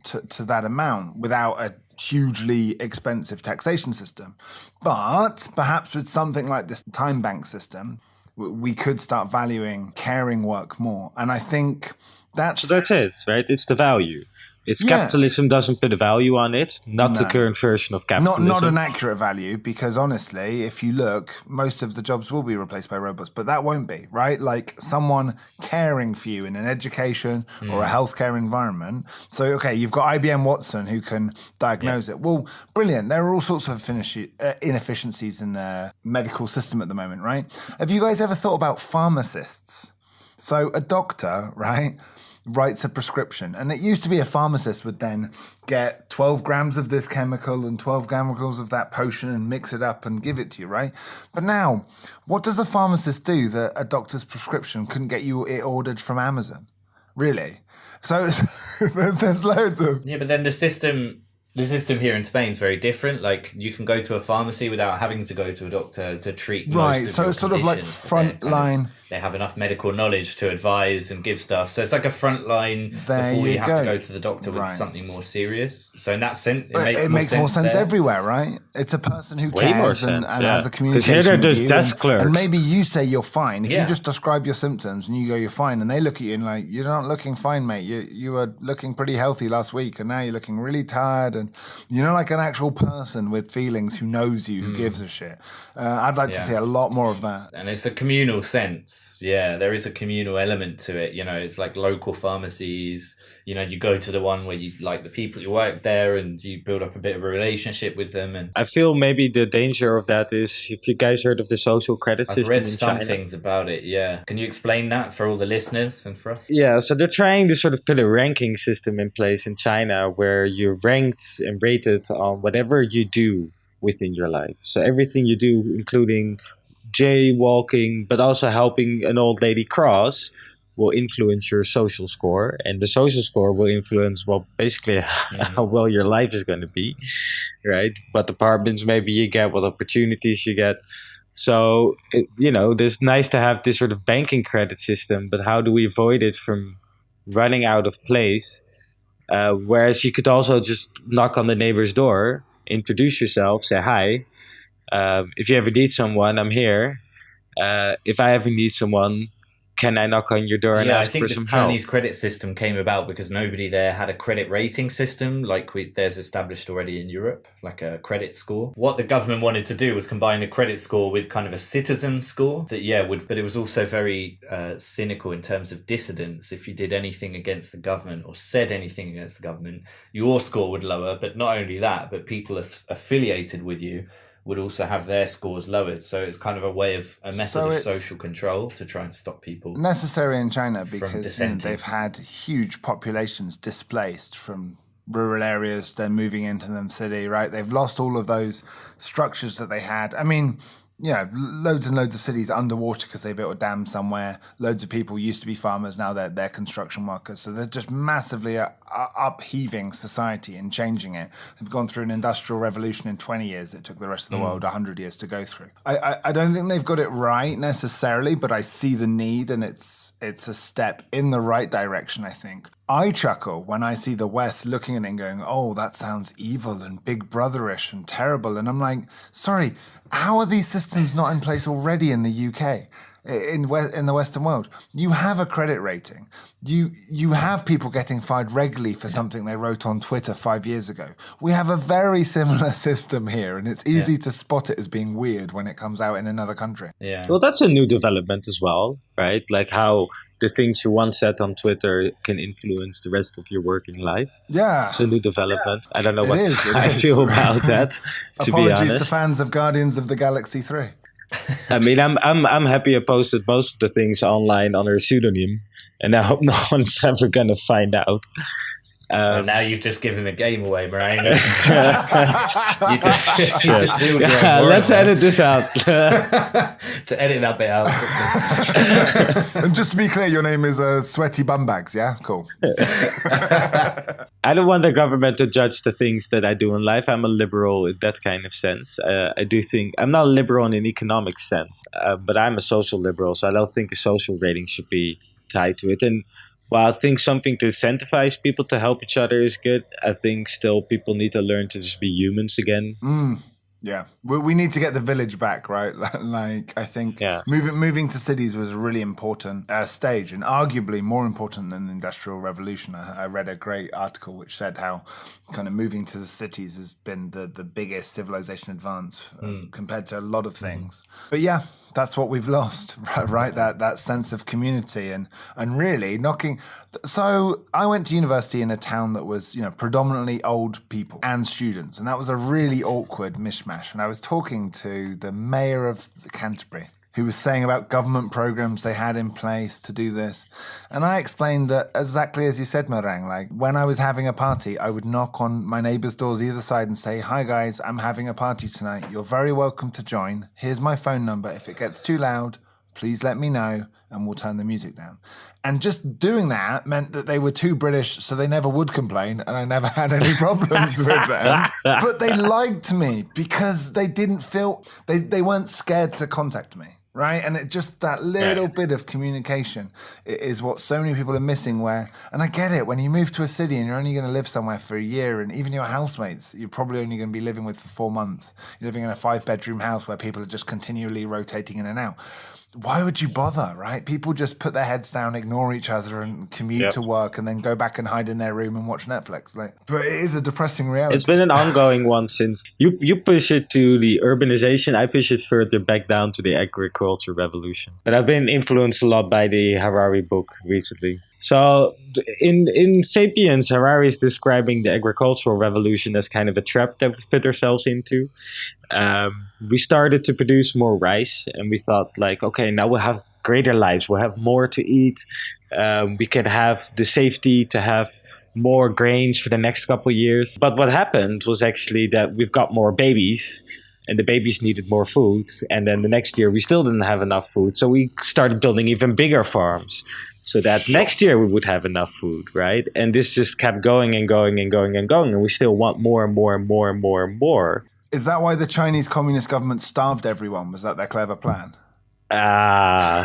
C: to that amount without a hugely expensive taxation system? But perhaps with something like this time bank system, we could start valuing caring work more. And I think that's
B: it, right? It's the value. It's capitalism doesn't put a value on it, not the current version of capitalism.
C: Not an accurate value, because honestly, if you look, most of the jobs will be replaced by robots, but that won't be, right? Like someone caring for you in an education or a healthcare environment. So, okay, you've got IBM Watson who can diagnose it. Well, brilliant. There are all sorts of inefficiencies in the medical system at the moment, right? Have you guys ever thought about pharmacists? So a doctor, right, writes a prescription, and it used to be a pharmacist would then get 12 grams of this chemical and 12 grams of that potion and mix it up and give it to you, right? But now, what does a pharmacist do that a doctor's prescription couldn't get you it ordered from Amazon? Really? So there's loads of...
A: Yeah, but then the system here in Spain is very different. Like, you can go to a pharmacy without having to go to a doctor to treat most of
C: so
A: your
C: it's sort of like frontline.
A: They have enough medical knowledge to advise and give stuff. So it's like a frontline before you have to go to the doctor with something more serious. So in that sense, it makes more sense
C: everywhere, right? It's a person who cares and has a communication
B: because here they're
C: with you.
B: Desk clerks.
C: And maybe you say you're fine. If you just describe your symptoms and you go, you're fine, and they look at you and like, you're not looking fine, mate. You were looking pretty healthy last week, and now you're looking really tired. And you know, like an actual person with feelings who knows you, who gives a shit. I'd like to see a lot more of that.
A: And it's a communal sense. Yeah, there is a communal element to it. You know, it's like local pharmacies. You know, you go to the one where you like the people who work there, and you build up a bit of a relationship with them. And
B: I feel maybe the danger of that is, if you guys heard of the social credit system
A: I've read
B: in
A: some
B: China.
A: things about it. Yeah, can you explain that for all the listeners and for us?
B: Yeah, so they're trying to sort of put a ranking system in place in China where you're ranked and rated on whatever you do within your life. So everything you do, including jaywalking, but also helping an old lady cross, will influence your social score. And the social score will influence, well, basically how well your life is going to be, right? What apartments maybe you get, what opportunities you get. So, you know, it's nice to have this sort of banking credit system, but how do we avoid it from running out of place? Whereas you could also just knock on the neighbor's door, introduce yourself, say hi. If you ever need someone, I'm here. If I ever need someone, can I knock on your door and
A: Yeah, I
B: ask for
A: think the
B: some help?
A: Chinese credit system came about because nobody there had a credit rating system like there's established already in Europe, like a credit score. What the government wanted to do was combine a credit score with kind of a citizen score that, but it was also very cynical in terms of dissidence. If you did anything against the government or said anything against the government, your score would lower. But not only that, but people affiliated with you would also have their scores lowered. So it's kind of a method of social control to try and stop people.
C: Necessary in China because they've had huge populations displaced from rural areas. They're moving into them city, right? They've lost all of those structures that they had. I mean, loads and loads of cities underwater because they built a dam somewhere. Loads of people used to be farmers, now they're construction workers. So they're just massively upheaving society and changing it. They've gone through an industrial revolution in 20 years. It took the rest of the world 100 years to go through. I don't think they've got it right necessarily, but I see the need, and it's a step in the right direction, I think. I chuckle when I see the West looking at it and going, oh, that sounds evil and big brotherish and terrible. And I'm like, sorry, how are these systems not in place already in the UK? In the Western world, you have a credit rating. You have people getting fired regularly for something they wrote on Twitter 5 years ago. We have a very similar system here, and it's easy to spot it as being weird when it comes out in another country.
B: Yeah. Well, that's a new development as well, right? Like how the things you once said on Twitter can influence the rest of your working life.
C: Yeah.
B: It's a new development. I don't know what I feel about that, to be honest.
C: Apologies to fans of Guardians of the Galaxy 3.
B: I mean, I'm happy I posted most of the things online under a pseudonym, and I hope no one's ever gonna find out.
A: Well, now you've just given the game away, Meringue. you just sealed your own word,
B: let's edit this out.
A: To edit that bit out.
C: And just to be clear, your name is Sweaty Bumbags, yeah? Cool.
B: I don't want the government to judge the things that I do in life. I'm a liberal in that kind of sense. I do think I'm not a liberal in an economic sense, but I'm a social liberal, so I don't think a social rating should be tied to it. And while I think something to incentivize people to help each other is good, I think still people need to learn to just be humans again.
C: Yeah, we need to get the village back, right? Like, I think moving to cities was a really important stage, and arguably more important than the Industrial Revolution. I read a great article which said how kind of moving to the cities has been the biggest civilization advance compared to a lot of things. But yeah, that's what we've lost, right? That sense of community and really knocking. So I went to university in a town that was, predominantly old people and students, and that was a really awkward mishmash. And I was talking to the mayor of Canterbury, who was saying about government programs they had in place to do this. And I explained that exactly as you said, Meringue, like when I was having a party, I would knock on my neighbours' doors either side and say, hi guys, I'm having a party tonight. You're very welcome to join. Here's my phone number. If it gets too loud, please let me know and we'll turn the music down. And just doing that meant that they were too British, so they never would complain, and I never had any problems with them. But they liked me because they didn't feel, they weren't scared to contact me, right? And it just, that little bit of communication is what so many people are missing where, and I get it, when you move to a city and you're only going to live somewhere for a year, and even your housemates, you're probably only going to be living with for 4 months. You're living in a 5-bedroom house where people are just continually rotating in and out. Why would you bother, right? People just put their heads down, ignore each other, and commute to work, and then go back and hide in their room and watch Netflix. But it is a depressing reality.
B: It's been an ongoing one since you push it to the urbanization. I push it further back down to the agriculture revolution. But I've been influenced a lot by the Harari book recently. So in Sapiens, Harari is describing the agricultural revolution as kind of a trap that we put ourselves into. We started to produce more rice, and we thought like, okay, now we'll have greater lives. We'll have more to eat. We could have the safety to have more grains for the next couple of years. But what happened was actually that we've got more babies, and the babies needed more food. And then the next year, we still didn't have enough food. So we started building even bigger farms, so that next year we would have enough food, right? And this just kept going and going and going and going, and we still want more and more and more and more and more.
C: Is that why the Chinese Communist government starved everyone? Was that their clever plan?
B: Ah.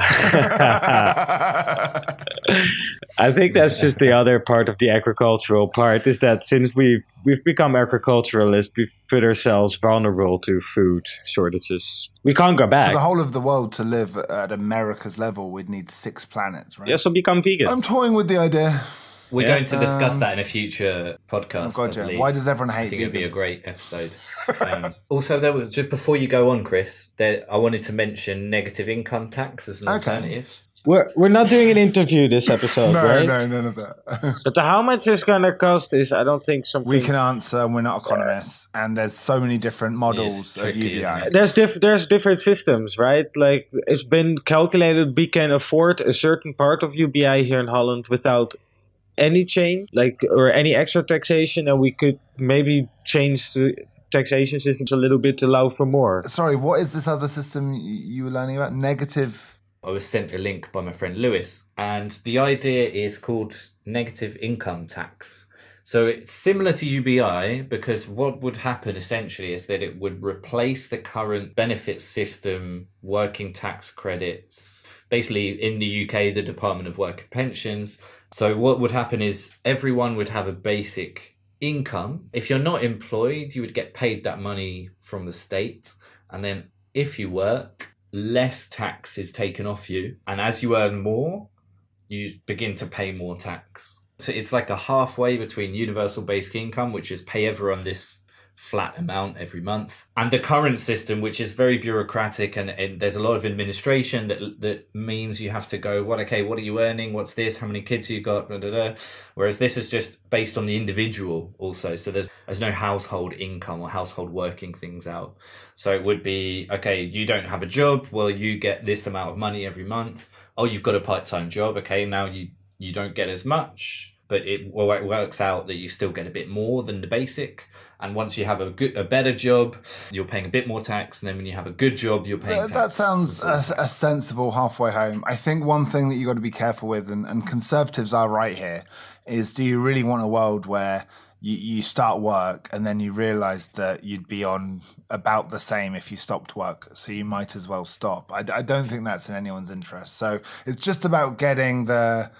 B: I think that's just the other part of the agricultural part, is that since we've become agriculturalists, we've put ourselves vulnerable to food shortages. We can't go
C: For
B: back.
C: the whole of the world to live at America's level, we'd need 6 planets, right?
B: Yeah, so become vegan.
C: I'm toying with the idea.
A: We're going to discuss that in a future podcast.
C: Oh God,
A: I
C: yeah.
A: believe.
C: Why does everyone hate
A: I think
C: vegans?
A: it'd be a great episode. Also, there was, just before you go on, Chris, I wanted to mention negative income tax as an alternative.
B: We're not doing an interview this episode, right?
C: No, none of that.
B: But how much it's gonna cost is, I don't think, something
C: We can answer. We're not economists, and there's so many different models of
A: tricky,
C: UBI.
B: There's different systems, right? Like, it's been calculated we can afford a certain part of UBI here in Holland without any change, or any extra taxation, and we could maybe change the taxation systems a little bit to allow for more.
C: Sorry, what is this other system you were learning about? Negative.
A: I was sent a link by my friend Lewis, and the idea is called negative income tax. So it's similar to UBI, because what would happen essentially is that it would replace the current benefit system, working tax credits, basically in the UK, the Department of Work and Pensions. So what would happen is everyone would have a basic income. If you're not employed, you would get paid that money from the state. And then if you work, less tax is taken off you. And as you earn more, you begin to pay more tax. So it's like a halfway between universal basic income, which is pay everyone this flat amount every month, and the current system, which is very bureaucratic, and there's a lot of administration that means you have to go, what are you earning, what's this, how many kids you got, blah, blah, blah. Whereas this is just based on the individual also, so there's no household income or household working things out. So it would be, okay, you don't have a job, well, you get this amount of money every month. Oh, you've got a part-time job, okay, now you don't get as much, but it works out that you still get a bit more than the basic. And once you have a better job, you're paying a bit more tax. And then when you have a good job, you're paying tax.
C: That sounds a sensible halfway home. I think one thing that you've got to be careful with, and conservatives are right here, is do you really want a world where you start work and then you realize that you'd be on about the same if you stopped work, so you might as well stop? I don't think that's in anyone's interest. So it's just about getting the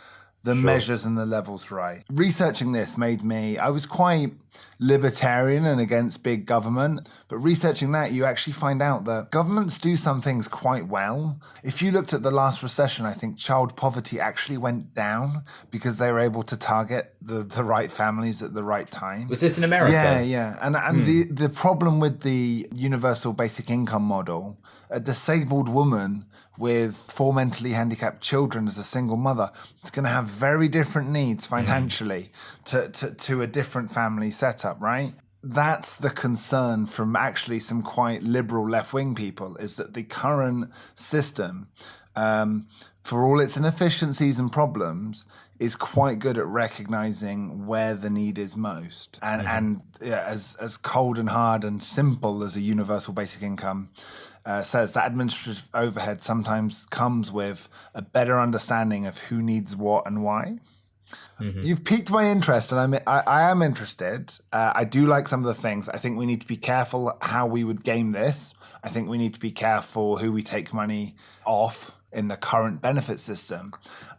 C: measures and the levels right. Researching this I was quite libertarian and against big government, but researching that, you actually find out that governments do some things quite well. If you looked at the last recession, I think child poverty actually went down because they were able to target the right families at the right time.
A: Was this in America?
C: Yeah. And the problem with the universal basic income model, a disabled woman with 4 mentally handicapped children as a single mother, it's going to have very different needs financially to a different family setup, right? That's the concern from actually some quite liberal left-wing people, is that the current system, for all its inefficiencies and problems, is quite good at recognizing where the need is most. And as cold and hard and simple as a universal basic income says, that administrative overhead sometimes comes with a better understanding of who needs what and why. You've piqued my interest, and I am interested. I do like some of the things. I think we need to be careful how we would game this. I think we need to be careful who we take money off in the current benefit system.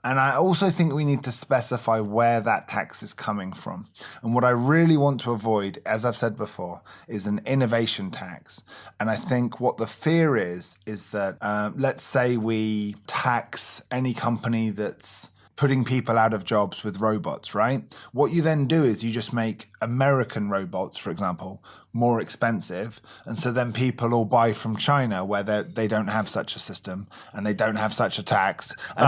C: And I also think we need to specify where that tax is coming from. And what I really want to avoid, as I've said before, is an innovation tax. And I think what the fear is that let's say we tax any company that's putting people out of jobs with robots, right? What you then do is you just make American robots, for example, more expensive. And so then people will buy from China where they don't have such a system and they don't have such a tax.
B: We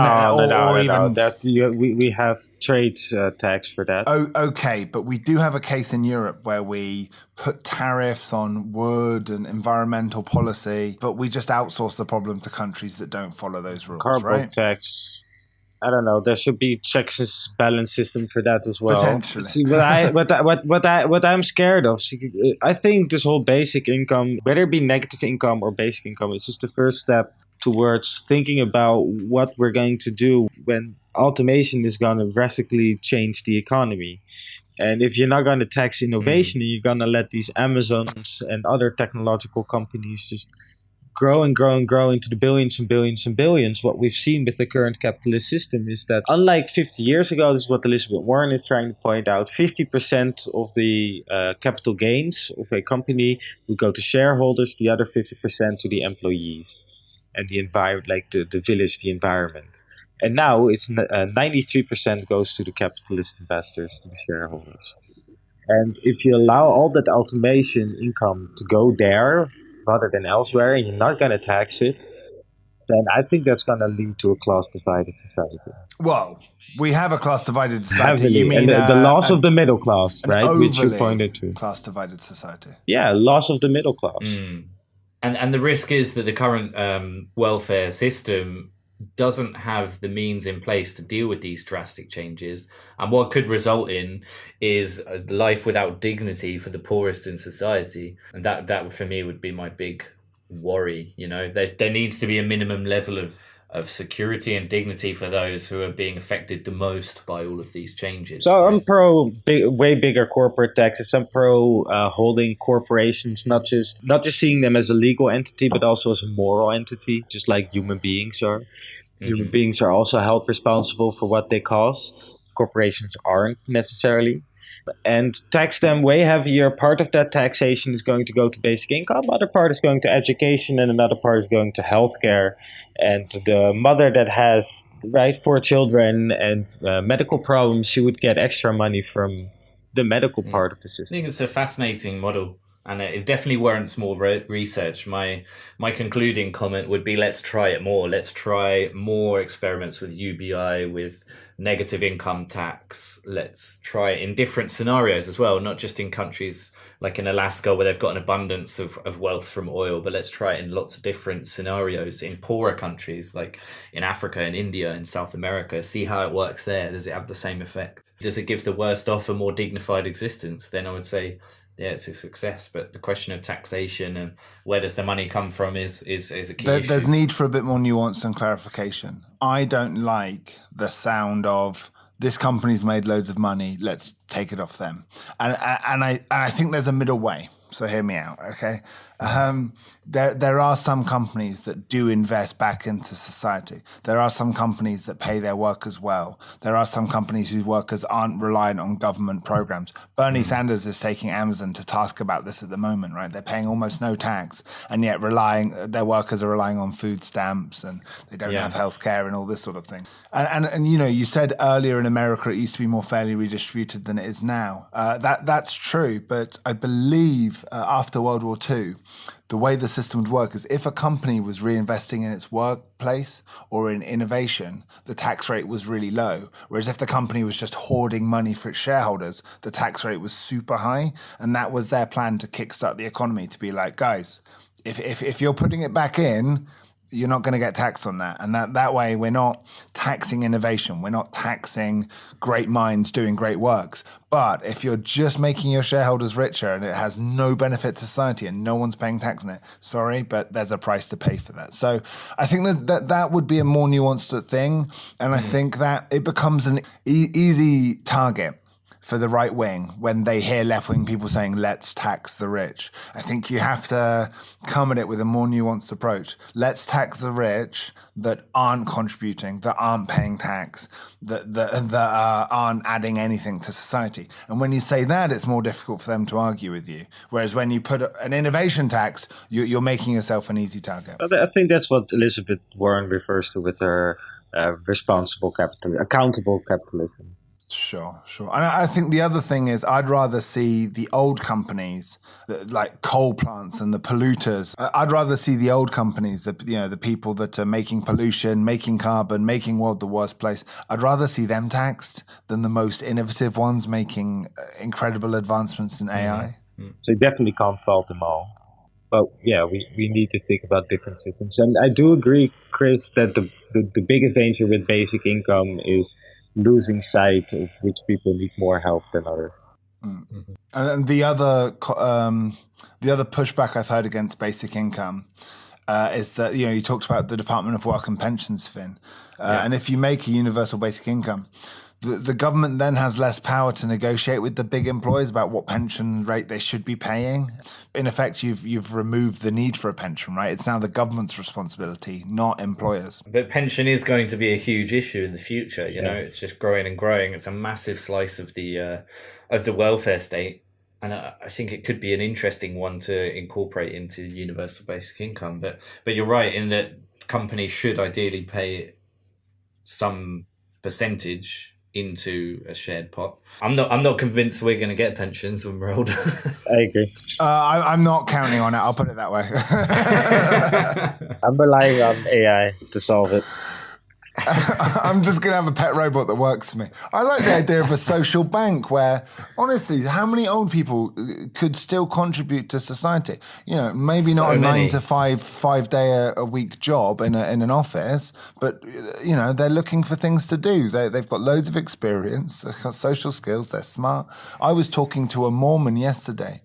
B: have trade tax for that.
C: Oh, okay. But we do have a case in Europe where we put tariffs on wood and environmental policy, but we just outsource the problem to countries that don't follow those rules,
B: Carbon
C: right?
B: tax. I don't know. There should be checks and balance system for that as well.
C: Potentially.
B: See, what I'm scared of. I think this whole basic income, whether it be negative income or basic income, is just the first step towards thinking about what we're going to do when automation is going to drastically change the economy. And if you're not going to tax innovation, and you're going to let these Amazons and other technological companies just grow and grow and grow into the billions and billions and billions, what we've seen with the current capitalist system is that, unlike 50 years ago, this is what Elizabeth Warren is trying to point out, 50% of the capital gains of a company would go to shareholders, the other 50% to the employees and the environment, like the village, the environment. And now it's 93% goes to the capitalist investors, to the shareholders. And if you allow all that automation income to go there rather than elsewhere, and you're not going to tax it, then I think that's going to lead to a class-divided society.
C: Well, we have a class-divided society.
B: Heavily.
C: You mean
B: and the loss of the middle class, right? Which you pointed to.
C: Class-divided society.
B: Yeah, loss of the middle class.
A: And the risk is that the current welfare system doesn't have the means in place to deal with these drastic changes, and what could result in is a life without dignity for the poorest in society. And that for me would be my big worry. There needs to be a minimum level of security and dignity for those who are being affected the most by all of these changes.
B: So I'm pro way bigger corporate taxes. I'm pro holding corporations, not just seeing them as a legal entity, but also as a moral entity, just like human beings are. Human beings are also held responsible for what they cause. Corporations aren't necessarily. And tax them way heavier. Part of that taxation is going to go to basic income, other part is going to education, and another part is going to healthcare. And the mother that has 4 children and medical problems, she would get extra money from the medical part of the system.
A: I think it's a fascinating model, and it definitely warrants more research. My concluding comment would be, let's try it more. Let's try more experiments with UBI, with negative income tax. Let's try it in different scenarios as well, not just in countries like in Alaska where they've got an abundance of wealth from oil, but let's try it in lots of different scenarios in poorer countries like in Africa and India and South America. See how it works there. Does it have the same effect? Does it give the worst off a more dignified existence? Then I would say, yeah, it's a success. But the question of taxation and where does the money come from is a key issue.
C: There's need for a bit more nuance and clarification. I don't like the sound of this company's made loads of money, let's take it off them. And I think there's a middle way. So hear me out, okay? There are some companies that do invest back into society. There are some companies that pay their workers well. There are some companies whose workers aren't reliant on government programs. Bernie Sanders is taking Amazon to task about this at the moment, right? They're paying almost no tax, and yet their workers are relying on food stamps, and they don't have healthcare and all this sort of thing. And you said earlier in America it used to be more fairly redistributed than it is now. That's true, but I believe after World War II, the way the system would work is if a company was reinvesting in its workplace or in innovation, the tax rate was really low. Whereas if the company was just hoarding money for its shareholders, the tax rate was super high. And that was their plan to kickstart the economy, to be like, guys, if you're putting it back in, you're not going to get taxed on that. And that way, we're not taxing innovation. We're not taxing great minds doing great works. But if you're just making your shareholders richer and it has no benefit to society and no one's paying tax on it, sorry, but there's a price to pay for that. So I think that would be a more nuanced thing. And I think that it becomes an easy target for the right wing when they hear left wing people saying, let's tax the rich. I think you have to come at it with a more nuanced approach. Let's tax the rich that aren't contributing, that aren't paying tax, that aren't adding anything to society. And when you say that, it's more difficult for them to argue with you. Whereas when you put an innovation tax, you're making yourself an easy target.
B: I think that's what Elizabeth Warren refers to with her responsible capitalism, accountable capitalism.
C: Sure. And I think the other thing is I'd rather see the old companies, like coal plants and the polluters. I'd rather see the old companies, the people that are making pollution, making carbon, making world the worst place. I'd rather see them taxed than the most innovative ones making incredible advancements in AI.
B: So you definitely can't fault them all. But yeah, we need to think about different systems. And I do agree, Chris, that the biggest danger with basic income is losing sight of which people need more help than others.
C: Mm-hmm. And the other pushback I've heard against basic income is that you talked about the Department of Work and Pensions, Finn, and if you make a universal basic income, the government then has less power to negotiate with the big employers about what pension rate they should be paying. In effect, you've removed the need for a pension, right? It's now the government's responsibility, not employers.
A: But pension is going to be a huge issue in the future. You know, it's just growing and growing. It's a massive slice of the welfare state, and I think it could be an interesting one to incorporate into universal basic income. But you're right in that companies should ideally pay some percentage into a shared pot. I'm not convinced we're going to get pensions when we're older.
B: I agree.
C: I'm not counting on it. I'll put it that way.
B: I'm relying on AI to solve it.
C: I'm just going to have a pet robot that works for me. I like the idea of a social bank where, honestly, how many old people could still contribute to society? You know, maybe not a 9 to 5 day a week job in an office, but, you know, they're looking for things to do. They've got loads of experience, they've got social skills, they're smart. I was talking to a Mormon yesterday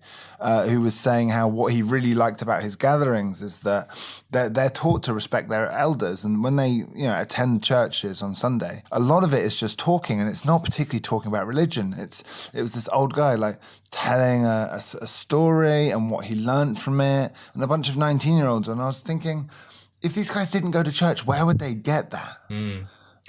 C: who was saying how what he really liked about his gatherings is that they're taught to respect their elders, and when they attend churches on Sunday, a lot of it is just talking, and it's not particularly talking about religion. It was this old guy like telling a story and what he learned from it, and a bunch of 19-year-olds, and I was thinking, if these guys didn't go to church, where would they get that?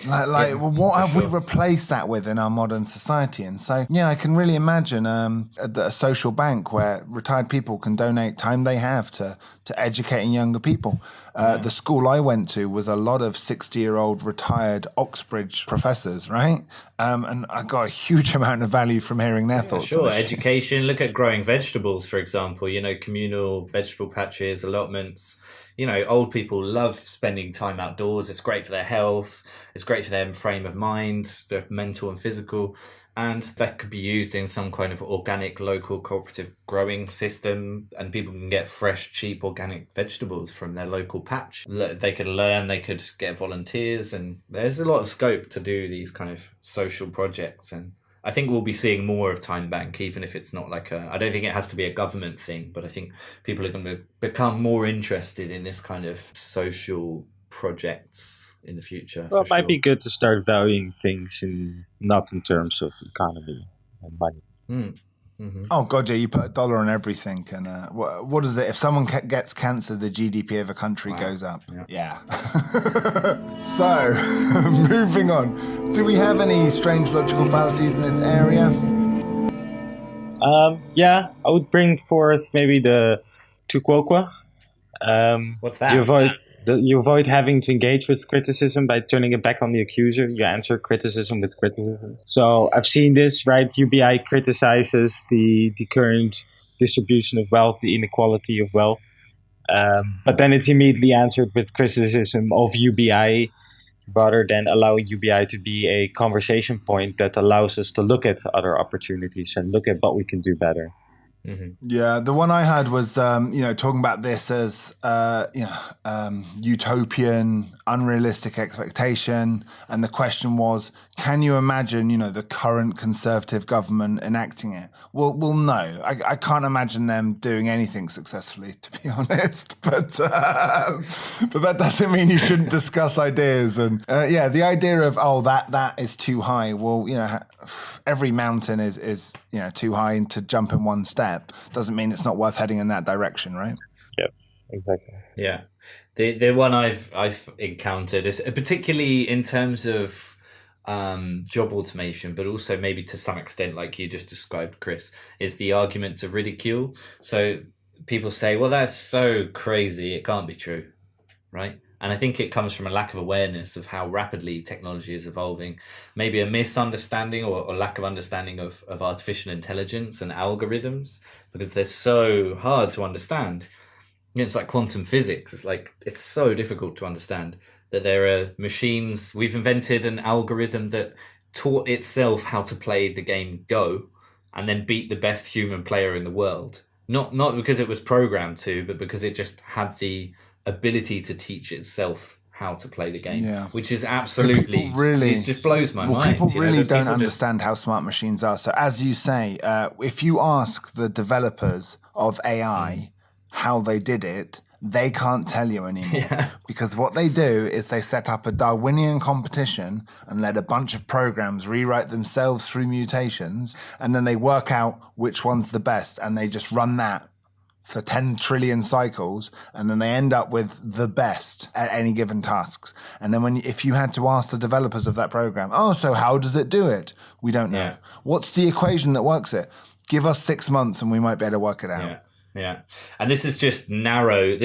C: What have we replaced that with in our modern society? And so, I can really imagine a social bank where retired people can donate time they have to educating younger people. The school I went to was a lot of 60-year-old retired Oxbridge professors, right? And I got a huge amount of value from hearing their thoughts.
A: Sure, education. Look at growing vegetables, for example. Communal vegetable patches, allotments. Old people love spending time outdoors. It's great for their health. It's great for their frame of mind, their mental and physical. And that could be used in some kind of organic, local, cooperative growing system. And people can get fresh, cheap, organic vegetables from their local patch. They could learn, they could get volunteers. And there's a lot of scope to do these kind of social projects. And I think we'll be seeing more of Time Bank, even if it's not I don't think it has to be a government thing, but I think people are going to become more interested in this kind of social projects in the future.
B: Well, it might be good to start valuing things not in terms of economy and money.
C: Mm-hmm. Oh God, yeah! You put $1 on everything, and what is it? If someone gets cancer, the GDP of a country goes up. Yeah. So, moving on. Do we have any strange logical fallacies in this area?
B: I would bring forth maybe the tu quoque.
A: What's that?
B: You avoid having to engage with criticism by turning it back on the accuser. You answer criticism with criticism. So I've seen this, right? UBI criticizes the current distribution of wealth, the inequality of wealth. But then it's immediately answered with criticism of UBI rather than allowing UBI to be a conversation point that allows us to look at other opportunities and look at what we can do better.
C: Mm-hmm. Yeah, the one I had was, talking about this as, utopian, unrealistic expectation. And the question was, can you imagine, the current Conservative government enacting it? Well, no, I can't imagine them doing anything successfully, to be honest. But that doesn't mean you shouldn't discuss ideas. And the idea of, that is too high. Well, every mountain is too high to jump in one step. Doesn't mean it's not worth heading in that direction, right?
B: Yeah, exactly.
A: Yeah, the one I've encountered is particularly in terms of job automation, but also maybe to some extent, like you just described, Chris, is the argument to ridicule. So people say, well, that's so crazy, it can't be true, right? And I think it comes from a lack of awareness of how rapidly technology is evolving, maybe a misunderstanding or lack of understanding of artificial intelligence and algorithms, because they're so hard to understand. It's like quantum physics. It's so difficult to understand that there are machines. We've invented an algorithm that taught itself how to play the game Go and then beat the best human player in the world. Not because it was programmed to, but because it just had the ability to teach itself how to play the game, which is absolutely it just blows my mind.
C: People really don't understand how smart machines are. So as you say, if you ask the developers of AI how they did it, they can't tell you anymore.
A: Yeah.
C: Because what they do is they set up a Darwinian competition and let a bunch of programs rewrite themselves through mutations, and then they work out which one's the best, and they just run that for 10 trillion cycles, and then they end up with the best at any given tasks. And then if you had to ask the developers of that program, so how does it do it? We don't know.
A: Yeah.
C: What's the equation that works it? Give us 6 months and we might be able to work it out.
A: Yeah. And this is just narrow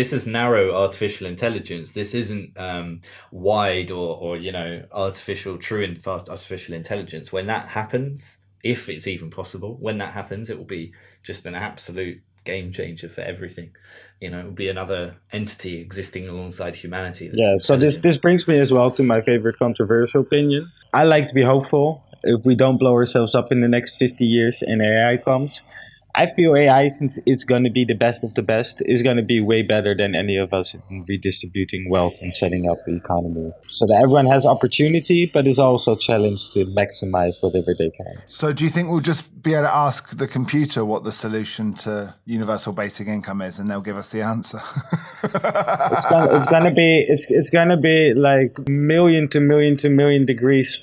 A: artificial intelligence. This isn't wide or true artificial intelligence. When that happens, if it's even possible, when that happens, it will be just an absolute game changer for everything. It will be another entity existing alongside humanity.
B: So this brings me as well to my favorite controversial opinion. I like to be hopeful. If we don't blow ourselves up in the next 50 years and AI comes, I feel AI, since it's going to be the best of the best, is going to be way better than any of us in redistributing wealth and setting up the economy. So that everyone has opportunity, but is also challenged to maximize whatever they can.
C: So do you think we'll just be able to ask the computer what the solution to universal basic income is, and they'll give us the answer?
B: It's gonna be like million to million degrees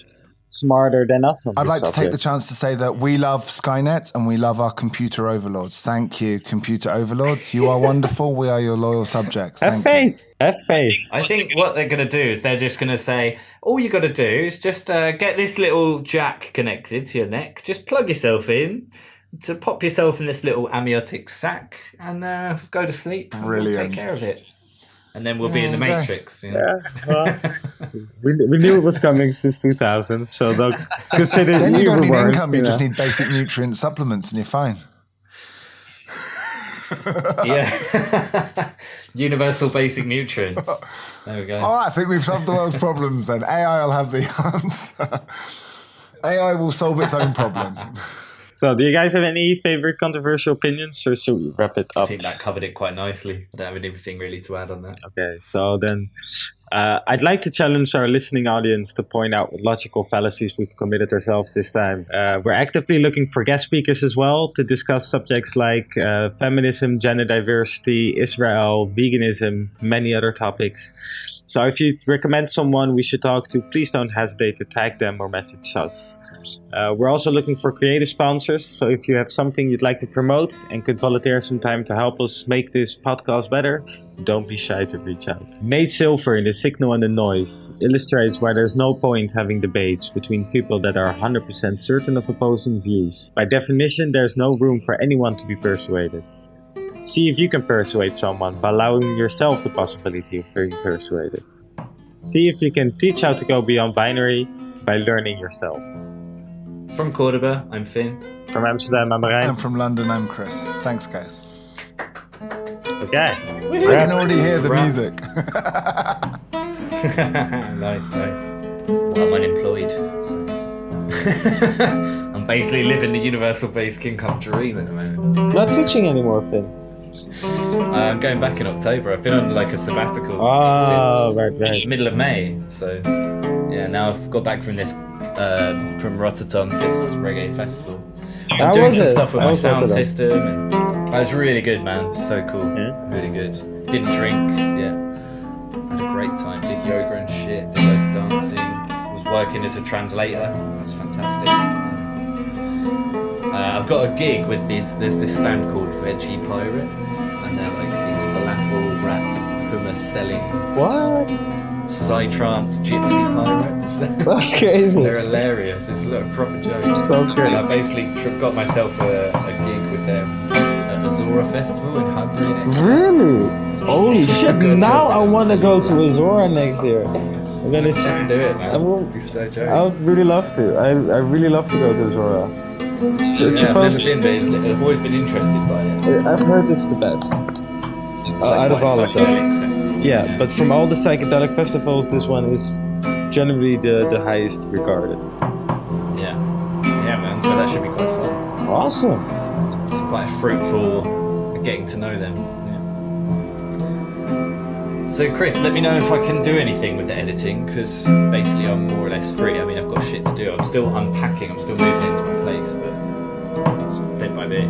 B: smarter than us.
C: I'd like to take the chance to say that we love Skynet and we love our computer overlords. Thank you, computer overlords. You are wonderful. We are your loyal subjects.
B: Have faith.
A: I think what they're going to do is they're just going to say, all you got to do is just get this little jack connected to your neck. Just plug yourself in to pop yourself in this little amniotic sac and go to sleep.
C: Brilliant.
A: We'll take care of it. And then we'll be in the Matrix.
B: Well, we knew it was coming since 2000, so they'll consider
C: then you don't need
B: reward,
C: income, you just need basic nutrient supplements and you're fine.
A: Yeah. Universal basic nutrients. There we go.
C: Oh, I think we've solved the world's problems then. AI will have the answer. AI will solve its own problem.
B: So, do you guys have any favorite controversial opinions, or should we wrap it up?
A: I think that covered it quite nicely. I don't have anything really to add on that.
B: Okay, so then I'd like to challenge our listening audience to point out what logical fallacies we've committed ourselves this time. We're actively looking for guest speakers as well to discuss subjects like feminism, gender diversity, Israel, veganism, many other topics. So if you recommend someone we should talk to, please don't hesitate to tag them or message us. We're also looking for creative sponsors, so if you have something you'd like to promote and could volunteer some time to help us make this podcast better, don't be shy to reach out. Made Silver in The Signal and the Noise illustrates why there's no point having debates between people that are 100% certain of opposing views. By definition, there's no room for anyone to be persuaded. See if you can persuade someone by allowing yourself the possibility of being persuaded. See if you can teach how to go beyond binary by learning yourself.
A: From Cordoba, I'm Finn.
B: From Amsterdam, I'm Marijn.
C: And from London, I'm Chris. Thanks, guys.
B: Okay.
C: I can already hear the music.
A: Nice. Well, I'm unemployed. I'm basically living the universal basic income dream at the moment.
B: Not teaching anymore, Finn.
A: I'm going back in October. I've been on like a sabbatical since
B: right.
A: middle of May. So yeah, now I've got back from this from Rotterdam, this reggae festival. I was doing some stuff with my sound system, and it was really good, man. It was so cool, really good. Didn't drink, had a great time. Did yoga and shit. Did loads of dancing. Was working as a translator. It was fantastic. I've got a gig with there's this stand called Veggie Pirates, and they're like these falafel wrap hummus selling.
B: What?
A: Psytrance gypsy pirates.
B: That's crazy.
A: They're hilarious. It's a proper joke.
B: Sounds great.
A: And I basically got myself a gig with them at Azora Festival in Hungary next year.
B: Really? Holy shit! Now I want to go to Azora next year. I'm gonna
A: do it, man. It'd be so joke.
B: I would really love to. I really love to go to Azora.
A: I've never been there. I've always been interested by it.
B: I've heard it's the best. Out of all of them. Yeah, but from all the psychedelic festivals, this one is generally the highest regarded.
A: Yeah, man. So that should be quite fun.
B: Awesome.
A: It's quite fruitful getting to know them. Yeah. So, Chris, let me know if I can do anything with the editing, because basically I'm more or less free. I mean, I've got shit to do. I'm still unpacking. I'm still moving into my place, but it's bit by bit,